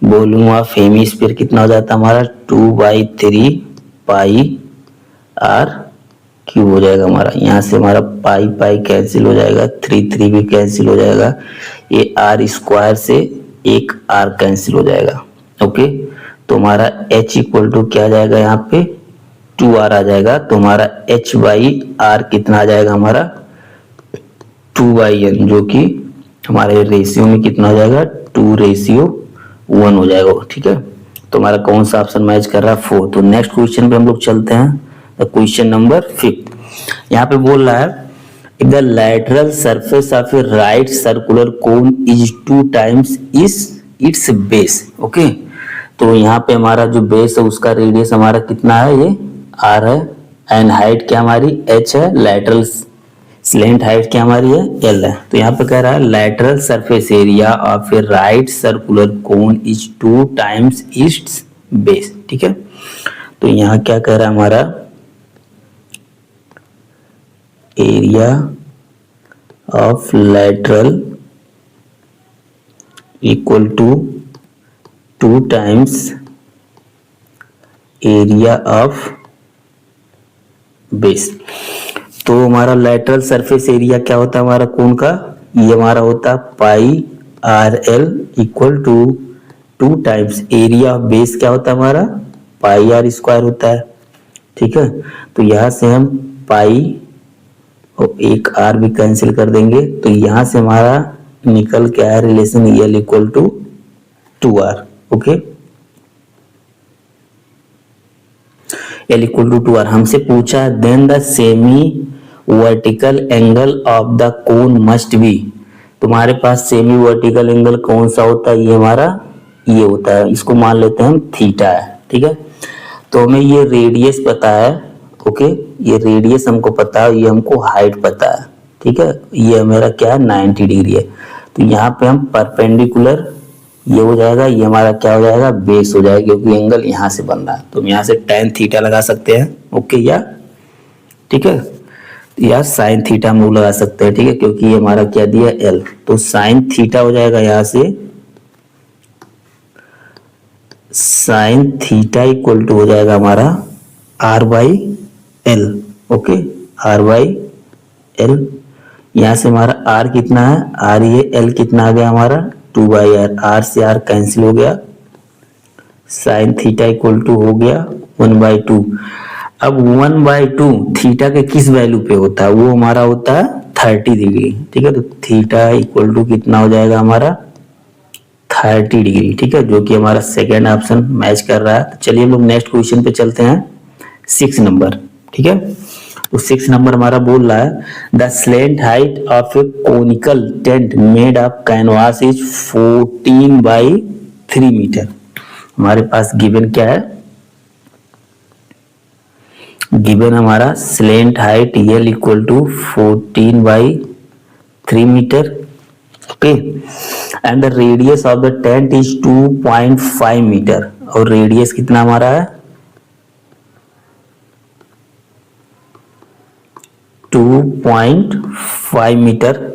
वॉल्यूम ऑफ हेमिस्फीयर कितना हो जाता है हमारा 2/3 पाई R क्यूब हो जाएगा हमारा। यहाँ से हमारा पाई कैंसिल हो जाएगा, 3 3 भी कैंसिल हो जाएगा, ये R स्क्वायर से एक आर कैंसिल हो जाएगा। ओके, तो हमारा h इक्वल टू क्या आ जाएगा, यहाँ पे 2r आ जाएगा। तो हमारा h बाई आर कितना आ जाएगा, हमारा 2/n, जो कि हमारे रेशियो में कितना हो जाएगा, 2:1 हो जाएगा। ठीक है, तो हमारा कौन सा ऑप्शन मैच कर रहा है, 4। तो नेक्स्ट क्वेश्चन पे हम लोग चलते हैं। क्वेश्चन नंबर 5 यहाँ पे बोल रहा है, if the lateral surface of a right circular cone is 2 times is its base। Okay, तो यहाँ पे हमारा जो बेस है उसका रेडियस हमारा कितना है, ये r है, एंड हाइट क्या हमारी h है, लैटरल स्लेंट हाइट क्या हमारी है, l है। तो यहाँ पे कह रहा है lateral surface area of a right circular cone is 2 times its base. ठीक है, तो यहाँ क्या कह रहा है, हमारा area of lateral equal to 2 times area of base. तो हमारा लैटरल सरफेस एरिया क्या होता है हमारा कोन का, ये हमारा होता है pi R L equal to 2 times area of base क्या होता है हमारा, पाई आर स्क्वायर होता है। ठीक है, तो यहां से हम पाई और एक आर भी कैंसिल कर देंगे, तो यहां से हमारा निकल के आया relation L equal to 2r। Okay, L equal to 2r हमसे पूछा then the semi vertical angle of the cone must be. तुम्हारे पास सेमी वर्टिकल एंगल कौन सा होता है, ये हमारा ये होता है, इसको मान लेते हैं हम थीटा है। ठीक है, तो हमें ये रेडियस पता है। ओके, ये रेडियस हमको पता है, ये हमको हाइट पता है। ठीक है, ये मेरा क्या है 90 डिग्री है। तो यहाँ पे हम परपेंडिकुलर ये हो जाएगा, ये हमारा क्या हो जाएगा, बेस हो जाएगा, क्योंकि एंगल यहाँ से बन रहा है। तो हम यहाँ से tan थीटा लगा सकते हैं। ओके, या ठीक है, या साइन थीटा हम लोग लगा सकते हैं। ठीक है, क्योंकि ये हमारा क्या दिया एल, तो साइन थीटा हो जाएगा, यहाँ से साइन थीटा इक्वल टू हो जाएगा हमारा R by L. Okay, R by L, यहाँ से हमारा आर कितना है, आर ये एल कितना आ गया हमारा 2/r, आर से आर कैंसिल हो गया, साइन थीटा इक्वल टू हो गया 1/2। अब 1/2 थीटा के किस वैल्यू पे होता है, वो हमारा होता है 30 डिग्री। ठीक है, तो थीटा इक्वल टू कितना हो जाएगा हमारा 30 डिग्री। ठीक है, जो कि हमारा सेकेंड ऑप्शन मैच कर रहा है। तो चलिए हम लोग नेक्स्ट क्वेश्चन पे चलते हैं, 6 नंबर। ठीक है, तो 6 नंबर हमारा बोल रहा है the slant height of a conical tent made of canvas is 14/3 metre. हमारे पास गिवन क्या है, गिवन हमारा slant height L equal to 14/3 metre. Okay, and the radius of the tent is 2.5 metre, और रेडियस कितना हमारा है 2.5 metre.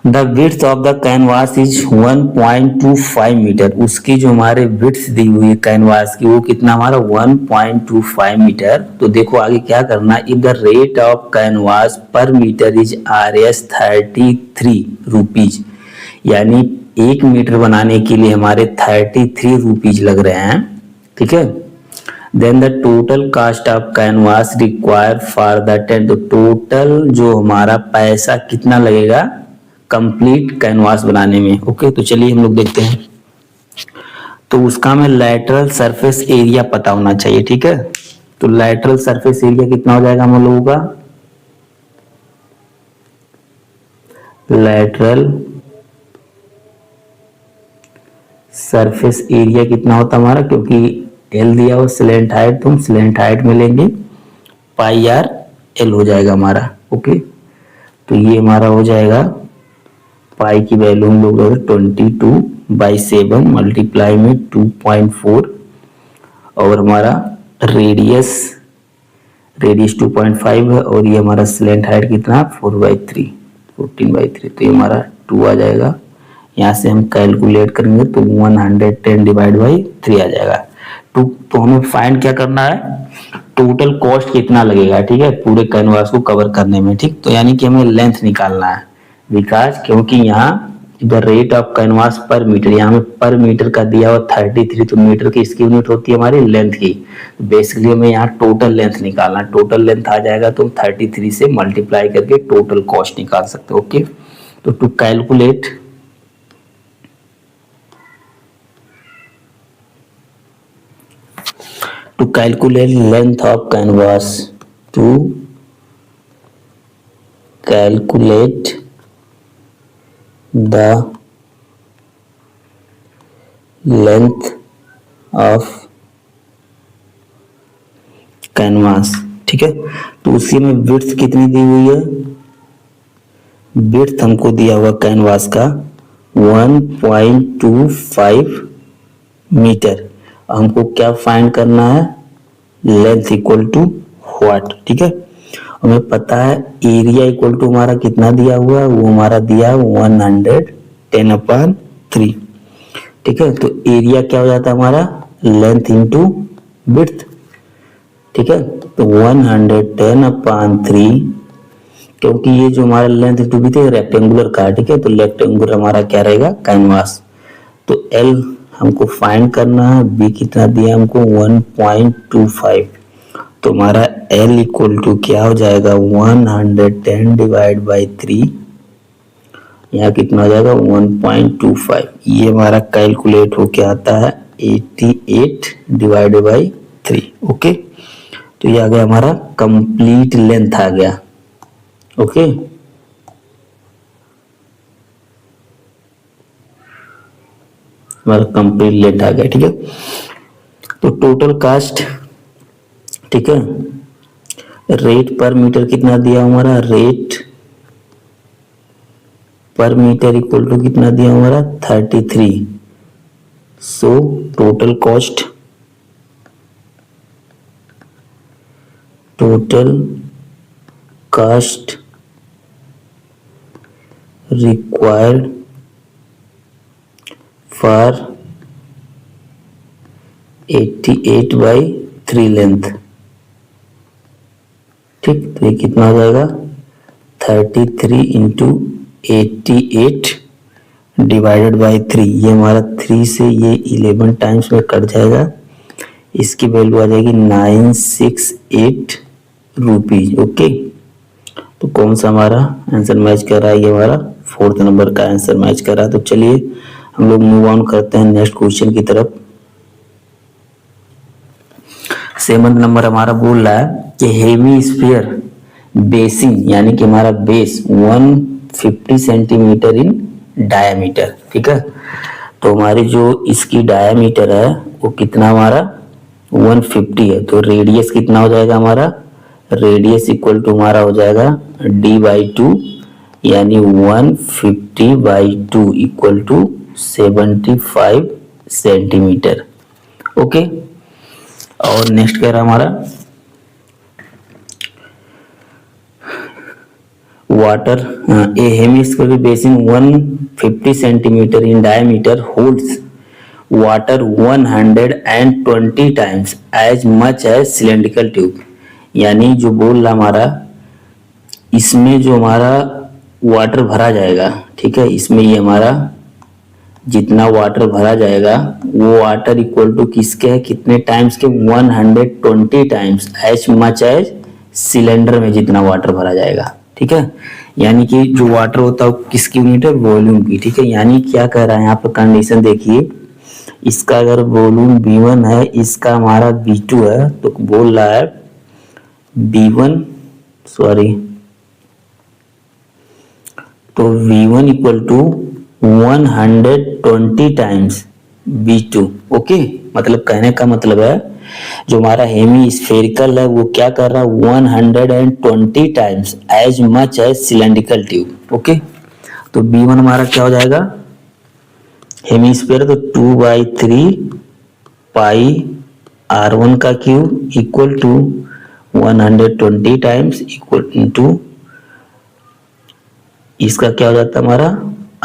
The width of the canvas is 1.25 metre, उसकी जो हमारे विड्थ दी हुई है कैनवास की वो कितना हमारा 1.25 मीटर। तो देखो आगे क्या करना है, if the rate of canvas पर मीटर इज RS 33 रुपीज, यानी 1 मीटर बनाने के लिए हमारे 33 रुपीज लग रहे हैं। ठीक है, then the total cost of canvas required for the tent, तो टोटल जो हमारा पैसा कितना लगेगा कंप्लीट कैनवास बनाने में। ओके, तो चलिए हम लोग देखते हैं। तो उसका हमें लैटरल सरफेस एरिया पता होना चाहिए। ठीक है, तो लैटरल सरफेस एरिया कितना हो जाएगा हम लोगों का, लैटरल सरफेस एरिया कितना होता हमारा, क्योंकि एल दिया हो स्लेंट हाइट, तो हम स्लेंट हाइट में लेंगे पाई आर एल हो जाएगा हमारा। ओके, तो ये हमारा हो जाएगा पाई की वैल्यू हम लोग 22/7 मल्टीप्लाई में 2.4, और हमारा रेडियस 2.5 है, और ये हमारा स्लेंट हाइट कितना 14/3, तो ये हमारा 2 आ जाएगा। यहाँ से हम कैलकुलेट करेंगे तो 110 डिवाइड बाई 3 आ जाएगा। तो हमें फाइंड क्या करना है, टोटल कॉस्ट कितना लगेगा। ठीक है, पूरे कैनवास को कवर करने में। ठीक, तो यानी कि हमें लेंथ निकालना है, बिकॉज क्योंकि यहाँ द रेट ऑफ कैनवास पर मीटर, यहाँ में पर मीटर का दिया हुआ 33, तो मीटर की इसकी यूनिट होती है हमारी लेंथ की। तो बेसिकली हमें यहाँ टोटल लेंथ निकालना, टोटल लेंथ आ जाएगा तो 33 से मल्टीप्लाई करके टोटल कॉस्ट निकाल सकते हो। ओके, तो to calculate length of canvas, to calculate the length of canvas, ठीक है। तो उसी में विड्थ कितनी दी हुई है, विड्थ हमको दिया हुआ कैनवास का 1.25 मीटर। हमको क्या फाइंड करना है, लेंथ इक्वल टू व्हाट, ठीक है। हमें पता है एरिया इक्वल टू हमारा कितना दिया हुआ है, वो हमारा दिया है 110/3, ठीक है। तो एरिया क्या हो जाता है हमारा, लेंथ इंटू विड्थ, ठीक है। तो 110/3, क्योंकि ये जो हमारा लेंथ इंटू विड्थ है रेक्टेंगुलर का, ठीक है। तो रेक्टेंगुलर हमारा क्या रहेगा, कैनवास। तो एल हमको फाइंड करना है, बी कितना दिया हमको 1.25, तो हमारा L इक्वल टू क्या हो जाएगा 110 डिवाइड बाई 3, यहाँ कितना हो जाएगा 1.25। ये हमारा कैलकुलेट होके आता है 88 डिवाइड बाई 3। ओके, तो ये आ गया हमारा कंप्लीट लेंथ आ गया। ओके, हमारा कंप्लीट लेंथ आ गया, ठीक है। तो टोटल कास्ट, ठीक है, रेट पर मीटर कितना दिया हमारा, रेट पर मीटर इक्वल टू कितना दिया हमारा 33। So total cost, required for 88/3 length, ठीक। तो ये कितना हो जाएगा 33 इंटू 88 डिवाइडेड बाई 3, ये हमारा 3 से ये 11 टाइम्स में कट जाएगा, इसकी वैल्यू आ जाएगी 968 रुपीज। ओके, तो कौन सा हमारा आंसर मैच कर रहा है, ये हमारा 4th नंबर का आंसर मैच कर रहा है। तो चलिए हम लोग मूव ऑन करते हैं नेक्स्ट क्वेश्चन की तरफ। 7th नंबर हमारा बोल रहा है कि हेमी स्फीयर बेसिंग, यानी कि हमारा बेस 150 सेंटीमीटर इन डायमीटर, ठीक है। तो हमारी जो इसकी डायमीटर है वो कितना हमारा 150 है, तो रेडियस कितना हो जाएगा हमारा, रेडियस इक्वल टू हमारा हो जाएगा d/2, यानी 150/2 इक्वल टू 75 सेंटीमीटर। ओके, और नेक्स्ट कह रहा हमारा water, a hemispherical basin 150 centimetre in diameter holds water 120 times as much as cylindrical tube, यानी जो बोल रहा हमारा इसमें जो हमारा वाटर भरा जाएगा, ठीक है, इसमें ये हमारा जितना वाटर भरा जाएगा वो वाटर इक्वल टू किसके है, कितने टाइम्स के 120 times as much as cylinder में जितना वाटर भरा जाएगा, ठीक है। यानी कि जो वाटर होता है किसकी यूनिट है, वॉल्यूम की, ठीक है। यानी क्या कह रहा है यहाँ पे कंडीशन देखिए, इसका अगर वॉल्यूम V1 है, इसका हमारा V2 है, तो बोल रहा है V1 तो V1 equal to 120 times V2। Okay, मतलब कहने का मतलब है जो हमारा हेमी स्फेरिकल है वो क्या कर रहा है 120 times as much as cylindrical tube. Okay, तो B1 हमारा क्या हो जाएगा, हेमी स्फीयर तो 2/3 पाई R1 का cube equal to 120 times equal into इसका क्या हो जाता है हमारा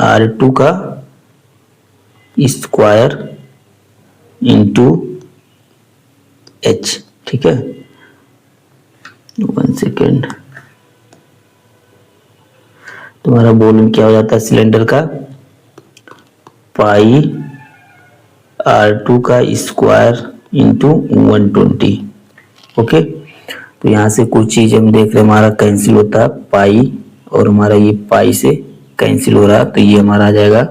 R2 का स्क्वायर इंटू H, ठीक है। 1 सेकेंड, तुम्हारा वॉल्यूम क्या हो जाता है सिलेंडर का पाई R2 का स्क्वायर इंटू 120। ओके, तो यहाँ से कुछ चीज हम देख रहे हैं, हमारा कैंसिल होता है पाई और हमारा ये पाई से कैंसिल हो रहा है, तो ये हमारा आ जाएगा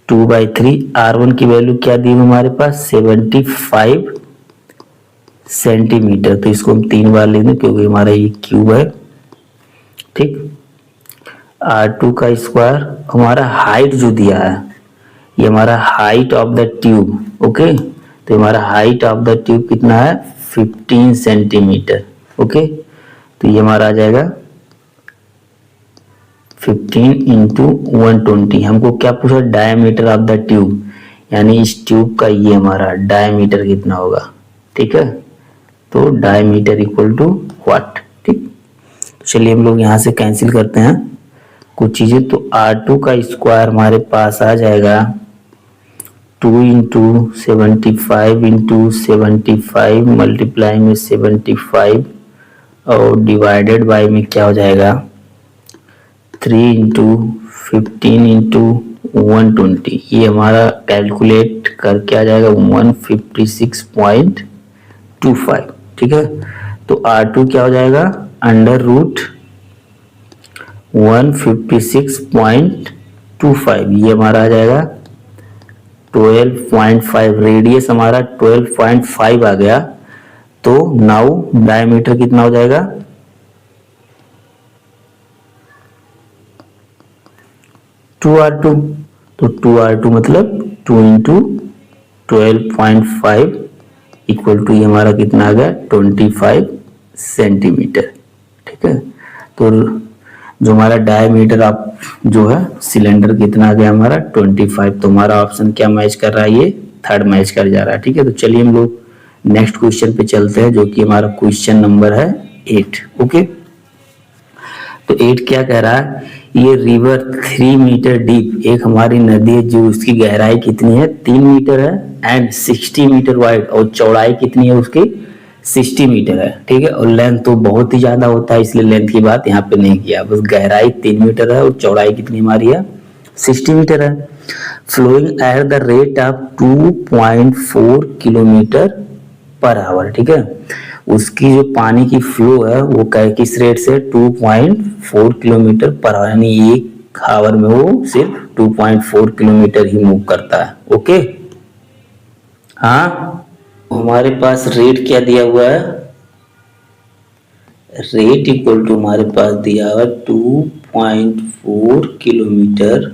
2/3। R1 की वैल्यू क्या दी हुई हमारे पास 75 सेंटीमीटर, तो इसको हम 3 बार ले दें क्योंकि हमारा ये क्यूब है। ठीक, R2 का स्क्वायर, हमारा हाइट जो दिया है ये हमारा height of the tube. Okay, तो हमारा हाइट ऑफ द ट्यूब कितना है 15 सेंटीमीटर। ओके, तो ये हमारा आ जाएगा 15 इंटू 120। हमको क्या पूछा डायमीटर ऑफ द ट्यूब, यानी इस ट्यूब का ये हमारा डायमीटर कितना होगा। ठीक है, तो डायमीटर इक्वल टू व्हाट। ठीक, चलिए हम लोग यहाँ से कैंसिल करते हैं कुछ चीजें। तो R2 का स्क्वायर हमारे पास आ जाएगा 2 इंटू 75 इंटू 75 मल्टीप्लाई में 75 और डिवाइडेड बाय में क्या हो जाएगा 3 इंटू 15 इंटू 120। ये हमारा कैलकुलेट करके आ जाएगा 156.25। ठीक है, तो R2 क्या हो जाएगा अंडर रूट 156.25, ये हमारा आ जाएगा 12.5। रेडियस हमारा 12.5 आ गया, तो नाउ डायमीटर कितना हो जाएगा 2R2। तो 2R2 मतलब 2 इंटू 12.5 इक्वल टू ये हमारा कितना आ गया 25 सेंटीमीटर। ठीक है, तो जो हमारा डायमीटर आप जो है सिलेंडर कितना आ गया हमारा 25। तो हमारा ऑप्शन क्या मैच कर रहा है, ये थर्ड मैच कर जा रहा है। ठीक है, तो चलिए हम लोग नेक्स्ट क्वेश्चन पे चलते हैं जो कि हमारा क्वेश्चन नंबर है 8। ओके, तो 8 क्या कह रहा है, ये रिवर 3 मीटर डीप, एक हमारी नदी है जो उसकी गहराई कितनी है 3 मीटर है एंड 60 मीटर वाइड, और चौड़ाई कितनी है उसकी 60 मीटर है। ठीक है, और लेंथ तो बहुत ही ज्यादा होता है इसलिए लेंथ की बात यहाँ पे नहीं किया, बस गहराई 3 मीटर है और चौड़ाई कितनी हमारी है 60 मीटर है। Flowing at the rate of 2.4 kilometre per hour. ठीक है, उसकी जो पानी की फ्लो है वो किस रेट से 2.4 किलोमीटर पर आवर, यानी एक आवर में वो सिर्फ 2.4 किलोमीटर ही मूव करता है। ओके, हाँ, हमारे पास रेट क्या दिया हुआ है, रेट इक्वल टू हमारे पास दिया हुआ 2.4 किलोमीटर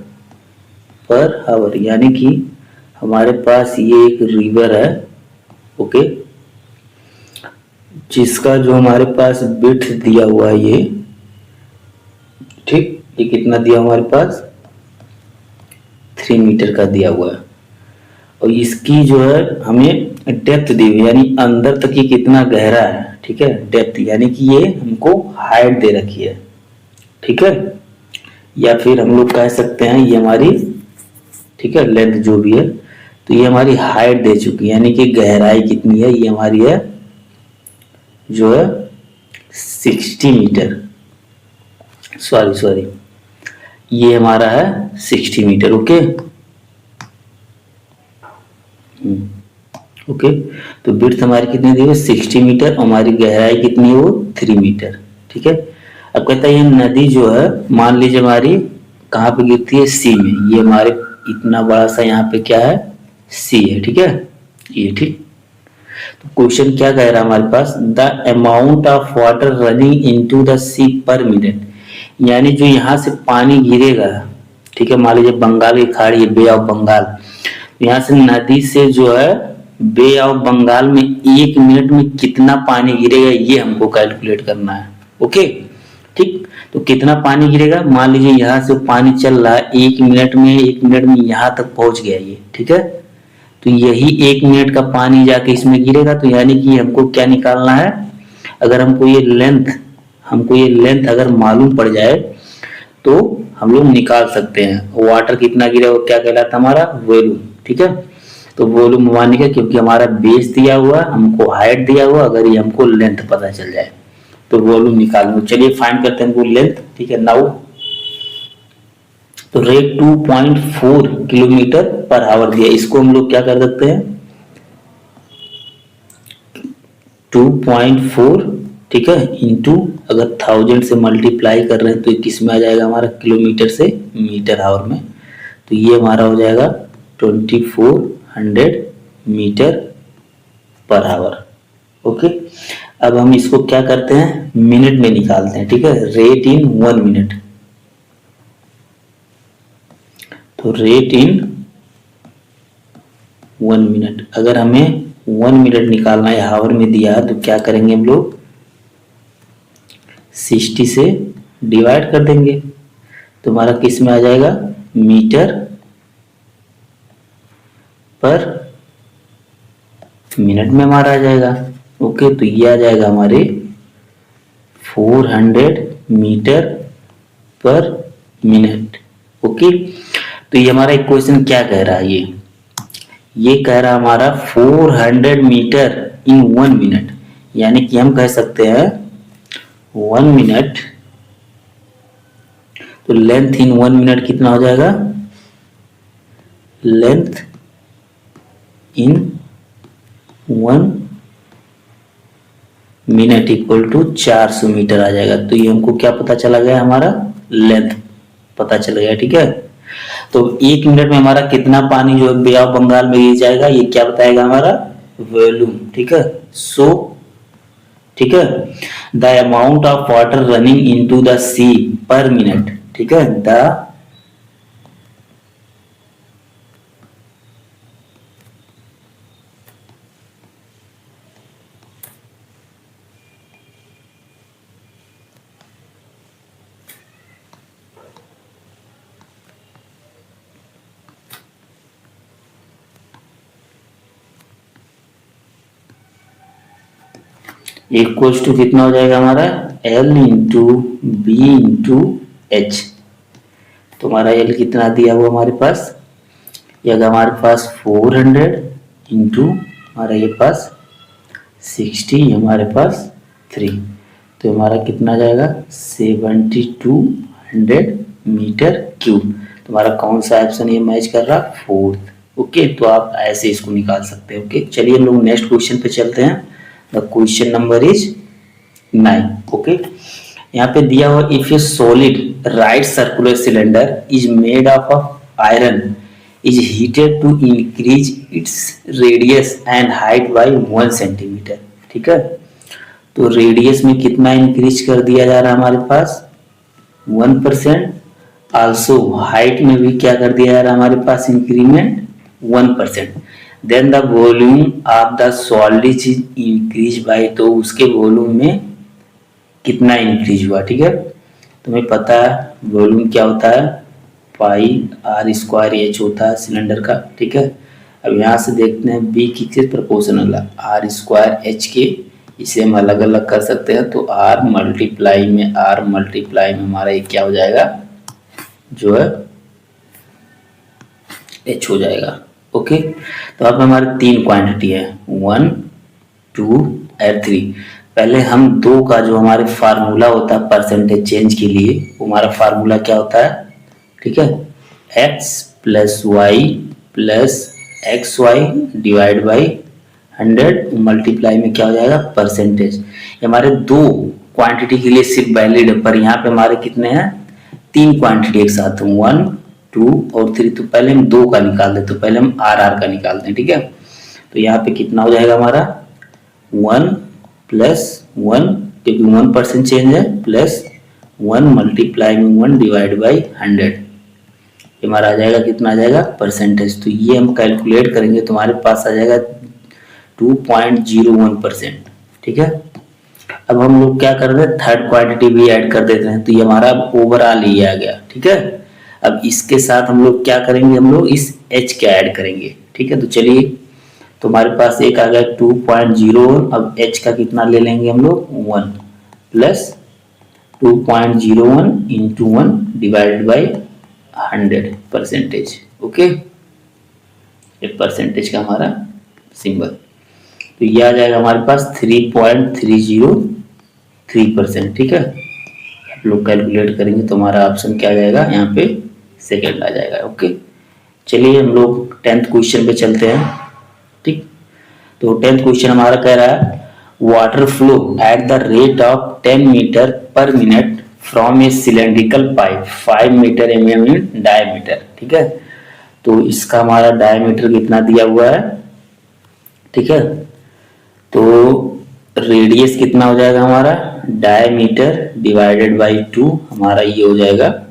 पर आवर, यानी कि हमारे पास ये एक रिवर है। ओके, जिसका जो हमारे पास विड्थ दिया हुआ है ये, ठीक, ये कितना दिया हमारे पास 3 मीटर का दिया हुआ है, और इसकी जो है हमें डेप्थ दी हुई, यानी अंदर तक ये कितना गहरा है। ठीक है, डेप्थ यानी कि ये हमको हाइट दे रखी है। ठीक है, या फिर हम लोग कह सकते हैं ये हमारी, ठीक है, लेंथ जो भी है, तो ये हमारी हाइट दे चुकी है, यानी कि गहराई कितनी है, ये हमारी है जो है 60 मीटर, सॉरी ये हमारा है 60 मीटर। ओके, ओके, तो विड्थ हमारी कितनी दी है 60 मीटर, हमारी गहराई कितनी है वो 3 मीटर। ठीक है, अब कहता है ये नदी जो है मान लीजिए हमारी कहाँ पे गिरती है सी में, ये हमारे इतना बड़ा सा यहाँ पे क्या है सी है। ठीक है, ये ठीक, तो क्वेश्चन क्या कह रहा है हमारे पास, the amount of water running into the sea per minute, यानी जो यहाँ से पानी गिरेगा, ठीक है, मान लीजिए बंगाल की खाड़ी है बे ऑफ बंगाल, यहाँ से नदी से जो है बे ऑफ बंगाल में 1 मिनट में कितना पानी गिरेगा ये हमको कैलकुलेट करना है। ओके, ठीक, तो कितना पानी गिरेगा, मान लीजिए यहाँ से पानी चल रहा है 1 मिनट में यहाँ तक पहुंच गया ये। ठीक है, तो यही 1 मिनट का पानी जाके इसमें गिरेगा, तो यानी कि हमको क्या निकालना है, अगर हमको ये लेंथ अगर मालूम पड़ जाए तो हम लोग निकाल सकते हैं वाटर कितना गिरा वो क्या कहलाता है हमारा वॉल्यूम। ठीक है, तो वॉल्यूम माने का, क्योंकि हमारा बेस दिया हुआ हमको हाइट दिया हुआ, अगर ये हमको लेंथ पता चल जाए तो वॉल्यूम निकालना। चलिए फाइंड करते हैं हमको लेंथ। ठीक है, नाउ तो रेट 2.4 किलोमीटर पर आवर दिया, इसको हम लोग क्या कर सकते हैं 2.4, ठीक है, इंटू अगर 1000 से मल्टीप्लाई कर रहे हैं तो किस में आ जाएगा हमारा किलोमीटर से मीटर आवर में, तो ये हमारा हो जाएगा 2400 मीटर पर आवर। ओके, अब हम इसको क्या करते हैं मिनट में निकालते हैं, ठीक है, रेट इन 1 मिनट। तो रेट इन 1 मिनट, अगर हमें 1 मिनट निकालना है आवर में दिया है तो क्या करेंगे हम लोग 60 से डिवाइड कर देंगे, तो हमारा किस में आ जाएगा मीटर पर मिनट में हमारा आ जाएगा। ओके, तो ये आ जाएगा हमारे 400 मीटर पर मिनट। ओके, तो ये हमारा इक्वेशन क्या कह रहा है, ये कह रहा है हमारा 400 मीटर इन 1 मिनट, यानी कि हम कह सकते हैं 1 मिनट, तो लेंथ इन 1 मिनट कितना हो जाएगा, length in 1 minute equal to 400 metre आ जाएगा। तो ये हमको क्या पता चला गया, हमारा लेंथ पता चल गया, ठीक है। तो 1 मिनट में हमारा कितना पानी जो बे ऑफ बंगाल में ये जाएगा, ये क्या बताएगा हमारा वॉल्यूम, ठीक है। सो ठीक है, the amount of water running into the sea per minute, ठीक है, द इक्वल्स टू कितना हो जाएगा हमारा L into B into H. तो हमारा L कितना दिया हुआ हमारे पास, ये अगर हमारे पास 400 इंटू हमारा ये पास 60, हमारे पास 3, तो हमारा कितना जाएगा 7200 मीटर क्यूब। तो हमारा कौन सा ऑप्शन ये मैच कर रहा, फोर्थ। ओके, तो आप ऐसे इसको निकाल सकते हैं। ओके, चलिए हम लोग नेक्स्ट क्वेश्चन पे चलते हैं। The question number is 9। Okay, यहाँ पे दिया हुआ if a solid right circular cylinder is made of iron is heated to increase its radius and height by 1 centimetre, ठीक है। तो रेडियस में कितना इंक्रीज कर दिया जा रहा है हमारे पास 1%, आल्सो हाइट में भी क्या कर दिया जा रहा है हमारे पास increment 1%। Then the volume of the solid is increase by, तो उसके वॉल्यूम में कितना इंक्रीज हुआ, ठीक है। तुम्हें पता है वॉल्यूम क्या होता है, पाई आर स्क्वायर एच होता है सिलेंडर का, ठीक है। अब यहाँ से देखते हैं बी किससे प्रोपोर्शनल है, आर स्क्वायर एच के, इसे हम अलग अलग कर सकते हैं। तो आर मल्टीप्लाई में हमारा ये क्या हो जाएगा जो है एच हो जाएगा। ओके, तो अब हमारे 3 क्वांटिटी है 1, 2 और 3। पहले हम 2 का जो हमारे फार्मूला होता है परसेंटेज चेंज के लिए, वो हमारा फार्मूला क्या होता है, ठीक है, x plus Y plus X Y divide by 100 multiply में क्या हो जाएगा परसेंटेज। हमारे 2 क्वांटिटी के लिए सिर्फ वैलिड है, पर यहाँ पे हमारे कितने हैं 3 क्वांटिटी एक साथ, 1, 2 और 3। तो पहले हम 2 का निकाल दें, तो पहले हम आर आर का निकालते हैं, ठीक है। तो यहाँ पे कितना हो जाएगा हमारा 1 प्लस 1, क्योंकि 1% चेंज है, प्लस 1 मल्टीप्लाई में 1 डिवाइड बाई 100, हमारा आ जाएगा कितना आ जाएगा परसेंटेज। तो ये हम कैलकुलेट करेंगे, तुम्हारे पास आ जाएगा 2.01%, ठीक है। अब हम लोग क्या कर रहे हैं, थर्ड क्वांटिटी भी ऐड कर देते हैं, तो ये हमारा ओवरऑल ही आ गया, ठीक है। अब इसके साथ हम लोग क्या करेंगे, हम लोग इस h का ऐड करेंगे, ठीक है। तो चलिए, तो हमारे पास एक आ गया 2.01, अब h का कितना ले लेंगे हम लोग 1 plus 2.01 into 1 divided by 100 percentage. Okay, ये परसेंटेज का हमारा सिंबल, तो ये आ जाएगा हमारे पास 3.303%, ठीक है। आप लोग कैलकुलेट करेंगे तो हमारा ऑप्शन क्या आ जाएगा यहाँ पे सेकेंड आ जाएगा। ओके, चलिए हम लोग 10th क्वेश्चन पे चलते हैं। ठीक, तो 10th क्वेश्चन हमारा कह रहा है water flow at the rate of 10 metre per minute from a cylindrical pipe 5 metre mm in diameter. ठीक है, तो इसका हमारा डायमीटर कितना दिया हुआ है। ठीक है, तो रेडियस कितना हो जाएगा हमारा, डायमीटर डिवाइडेड बाई 2, हमारा ये हो जाएगा,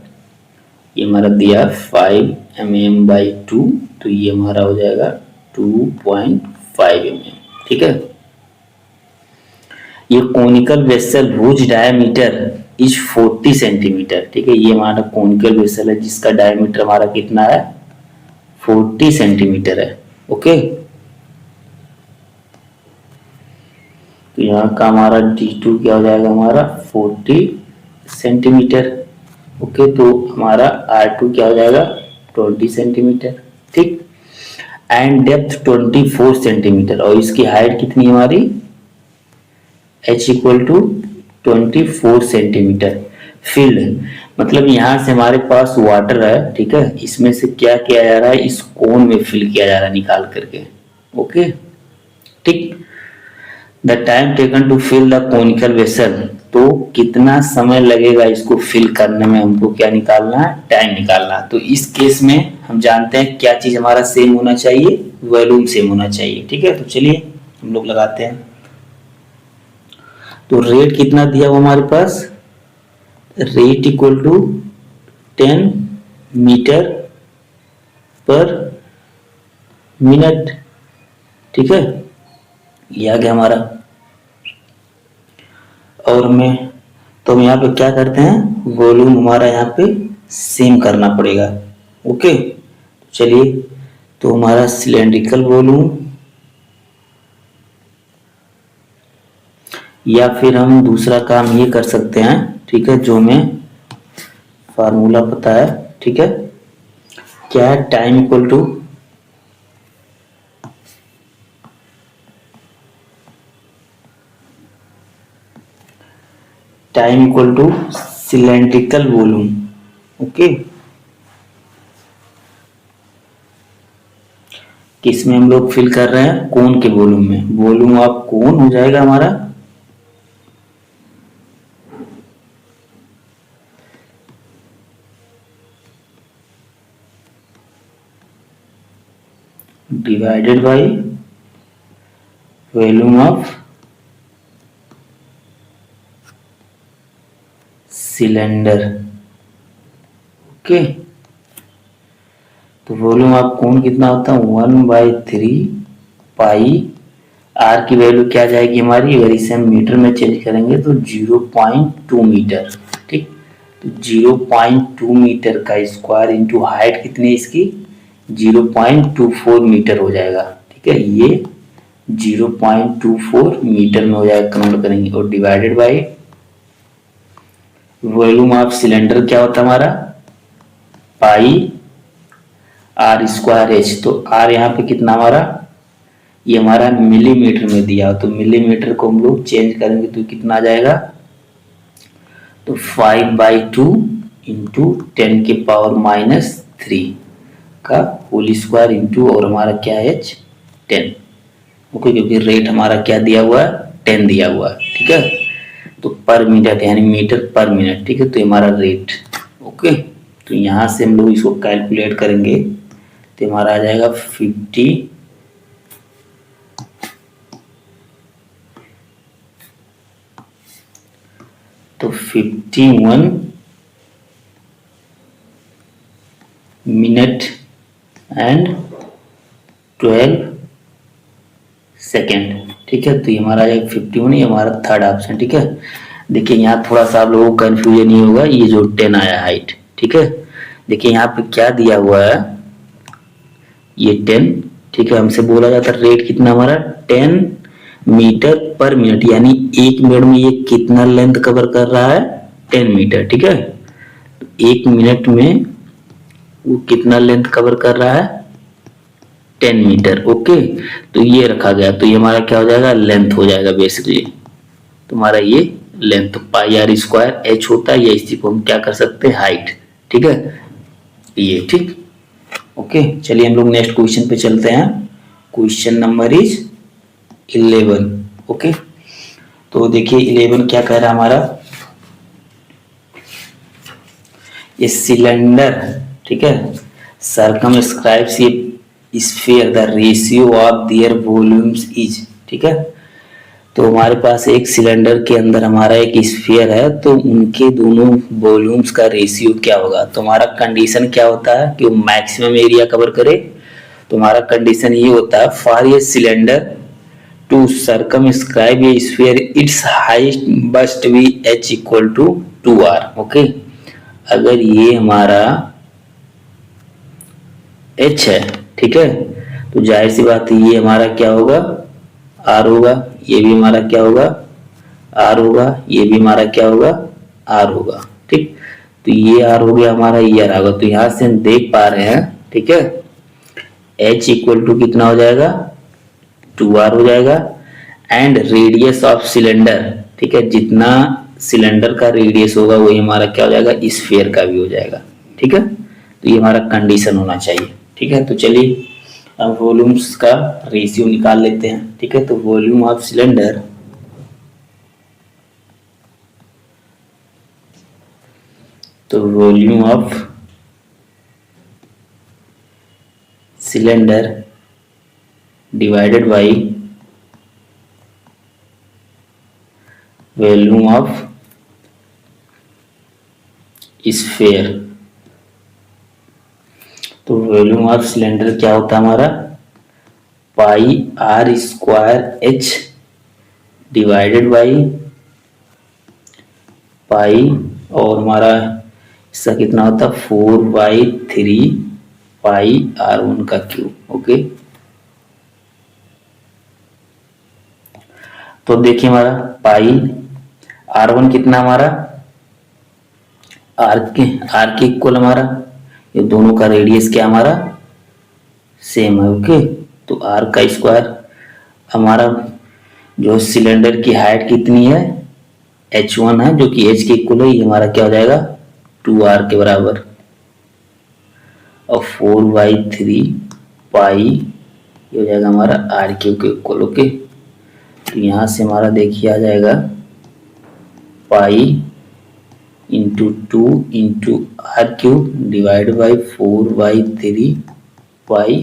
ये हमारा दिया 5 mm बाई 2, तो ये हमारा हो जाएगा 2.5 mm। ठीक है, ये conical vessel whose diameter is 40 centimetre. ठीक है, ये हमारा कोनिकल वेसल है जिसका डायमीटर हमारा कितना है, 40 सेंटीमीटर है। ओके, तो यहाँ का हमारा D2 क्या हो जाएगा, हमारा 40 सेंटीमीटर। ओके, तो हमारा R2 क्या हो जाएगा, 20 सेंटीमीटर। ठीक, एंड डेप्थ 24 सेंटीमीटर, और इसकी हाइट कितनी हमारी, H equal to 24 centimetre. Filled मतलब यहाँ से हमारे पास वाटर है। ठीक है, इसमें से क्या किया जा रहा है, इस कोन में फिल किया जा रहा है निकाल करके। ओके, ठीक, the time taken to fill the conical vessel, तो कितना समय लगेगा इसको फिल करने में, हमको क्या निकालना है, टाइम निकालना। तो इस केस में हम जानते हैं क्या चीज हमारा सेम होना चाहिए, वॉल्यूम सेम होना चाहिए। ठीक है, तो चलिए हम लोग लगाते हैं। तो रेट कितना दिया हुआ हमारे पास, rate equal to 10 metre per minute. ठीक है, ये आ गया हमारा। और हम यहाँ पे क्या करते हैं, वॉल्यूम हमारा यहाँ पे सेम करना पड़ेगा। ओके, चलिए, तो हमारा सिलेंड्रिकल वॉल्यूम, या फिर हम दूसरा काम ये कर सकते हैं। ठीक है, जो हमें फार्मूला पता है। ठीक है, क्या है, time equal to cylindrical volume. Okay, किस में हम लोग फिल कर रहे हैं, कोन के वॉल्यूम में। वॉल्यूम ऑफ कोन हो जाएगा हमारा divided by volume of cylinder. Okay, तो वॉल्यूम ऑफ कोन कितना होता है, 1/3 पाई। आर की वैल्यू क्या जाएगी हमारी, अगर इसे हम मीटर में चेंज करेंगे तो 0.2 मीटर। ठीक, तो 0.2 मीटर का स्क्वायर इंटू हाइट कितनी है इसकी, 0.24 मीटर हो जाएगा। ठीक है, ये 0.24 मीटर में हो जाएगा, कन्वर्ट करेंगे, और divided by volume of cylinder क्या होता है हमारा, पाई आर स्क्वायर एच। तो आर यहाँ पे कितना हमारा, ये हमारा मिलीमीटर में दिया, तो मिलीमीटर को हम लोग चेंज करेंगे तो कितना आ जाएगा, तो 5/2 इंटू 10 के पावर -3 का होल स्क्वायर इंटू, और हमारा क्या है, 10। ओके, क्योंकि रेट हमारा क्या दिया हुआ है, 10 दिया हुआ है। ठीक है, तो पर मिनट यानी मीटर पर मिनट। ठीक है, तो हमारा रेट। ओके, तो यहाँ से हम लोग इसको कैलकुलेट करेंगे तो हमारा आ जाएगा 50 तो 51 मिनट एंड 12 सेकेंड। ठीक है, तो ये हमारा 51, ये हमारा थर्ड ऑप्शन। ठीक है, देखिए यहाँ थोड़ा सा आप लोगों को कंफ्यूजन नहीं होगा, ये जो 10 आया हाइट। ठीक है, देखिए यहाँ पे क्या दिया हुआ है, ये 10। ठीक है, हमसे बोला जाता है रेट कितना हमारा, 10 मीटर पर मिनट, यानी 1 मिनट में ये कितना लेंथ कवर कर रहा है, 10 मीटर। ठीक है, 1 मिनट में वो कितना लेंथ कवर कर रहा है, 10 मीटर। ओके, तो ये रखा गया, तो ये हमारा क्या हो जाएगा, लेंथ हो जाएगा बेसिकली। तो हमारा ये length, pi R square H होता है, या इसी को हम क्या कर सकते हैं, हाइट। ठीक है, ये, ठीक। ओके, चलिए हम लोग नेक्स्ट क्वेश्चन पे चलते हैं। Question number is 11। ओके, तो देखिए 11 क्या कह रहा है हमारा, ये सिलेंडर, ठीक है, सर्कमस्क्राइब्स ये sphere, the ratio of their volumes is, ठीक है। तो हमारे पास एक सिलेंडर के अंदर हमारा एक स्फीयर है, तो उनके दोनों वॉल्यूम्स का रेशियो क्या होगा। तो हमारा कंडीशन क्या होता है कि वो मैक्सिमम एरिया कवर करे। तो हमारा कंडीशन ये होता है, फॉर ये सिलेंडर टू सर्कमस्क्राइब ये sphere its height must be h equal to 2r। Okay, अगर ये हमारा h है, ठीक है, तो जाहिर सी बात है ये हमारा क्या होगा, r होगा। ये भी हमारा क्या होगा, r होगा। ये भी हमारा क्या होगा, r होगा, ठीक। तो ये r हो गया हमारा, ये r होगा। तो यहां से हम देख पा रहे हैं, ठीक है, h इक्वल टू कितना हो जाएगा, 2r हो जाएगा। एंड रेडियस ऑफ सिलेंडर, ठीक है, जितना सिलेंडर का रेडियस होगा वही हमारा क्या हो जाएगा, स्फीयर का भी हो जाएगा, ठीक है। तो ये हमारा कंडीशन होना चाहिए, ठीक है। तो चलिए अब वॉल्यूम्स का रेशियो निकाल लेते हैं, ठीक है। तो वॉल्यूम ऑफ सिलेंडर, तो volume of cylinder divided by volume of sphere. तो वॉल्यूम ऑफ सिलेंडर क्या होता है हमारा, पाई r square h divided by pi, और हमारा इसका कितना होता है 4/3 पाई r1 का क्यूब। ओके, तो देखिए हमारा पाई r1 कितना हमारा, r के इक्वल हमारा, ये दोनों का रेडियस क्या हमारा सेम है। ओके, तो r का स्क्वायर, हमारा जो सिलेंडर की हाइट कितनी है, h1 है, जो कि h के इक्वल है, ये हमारा क्या हो जाएगा 2r के बराबर, और 4/3 पाई ये हो जाएगा हमारा r क्यूब के इक्वल। ओके, तो यहाँ से हमारा देखिए आ जाएगा pi into 2 into R cube divide by 4/3 pi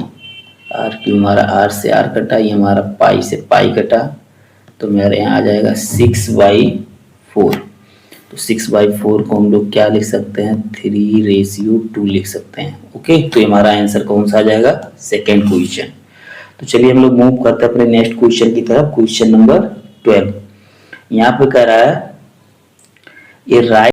R cube, हमारा r से r कटा, ये हमारा पाई से पाई कटा, तो मेरे यहाँ आ जाएगा 6/4। तो 6/4 को हम लोग क्या लिख सकते हैं, 3/2 लिख सकते हैं। ओके, तो ये हमारा आंसर कौन सा आ जाएगा, सेकेंड क्वेश्चन। तो चलिए हम लोग मूव करते हैं अपने नेक्स्ट क्वेश्चन की तरफ। क्वेश्चन नंबर 12 यहाँ पे कह रहा है, ये राइट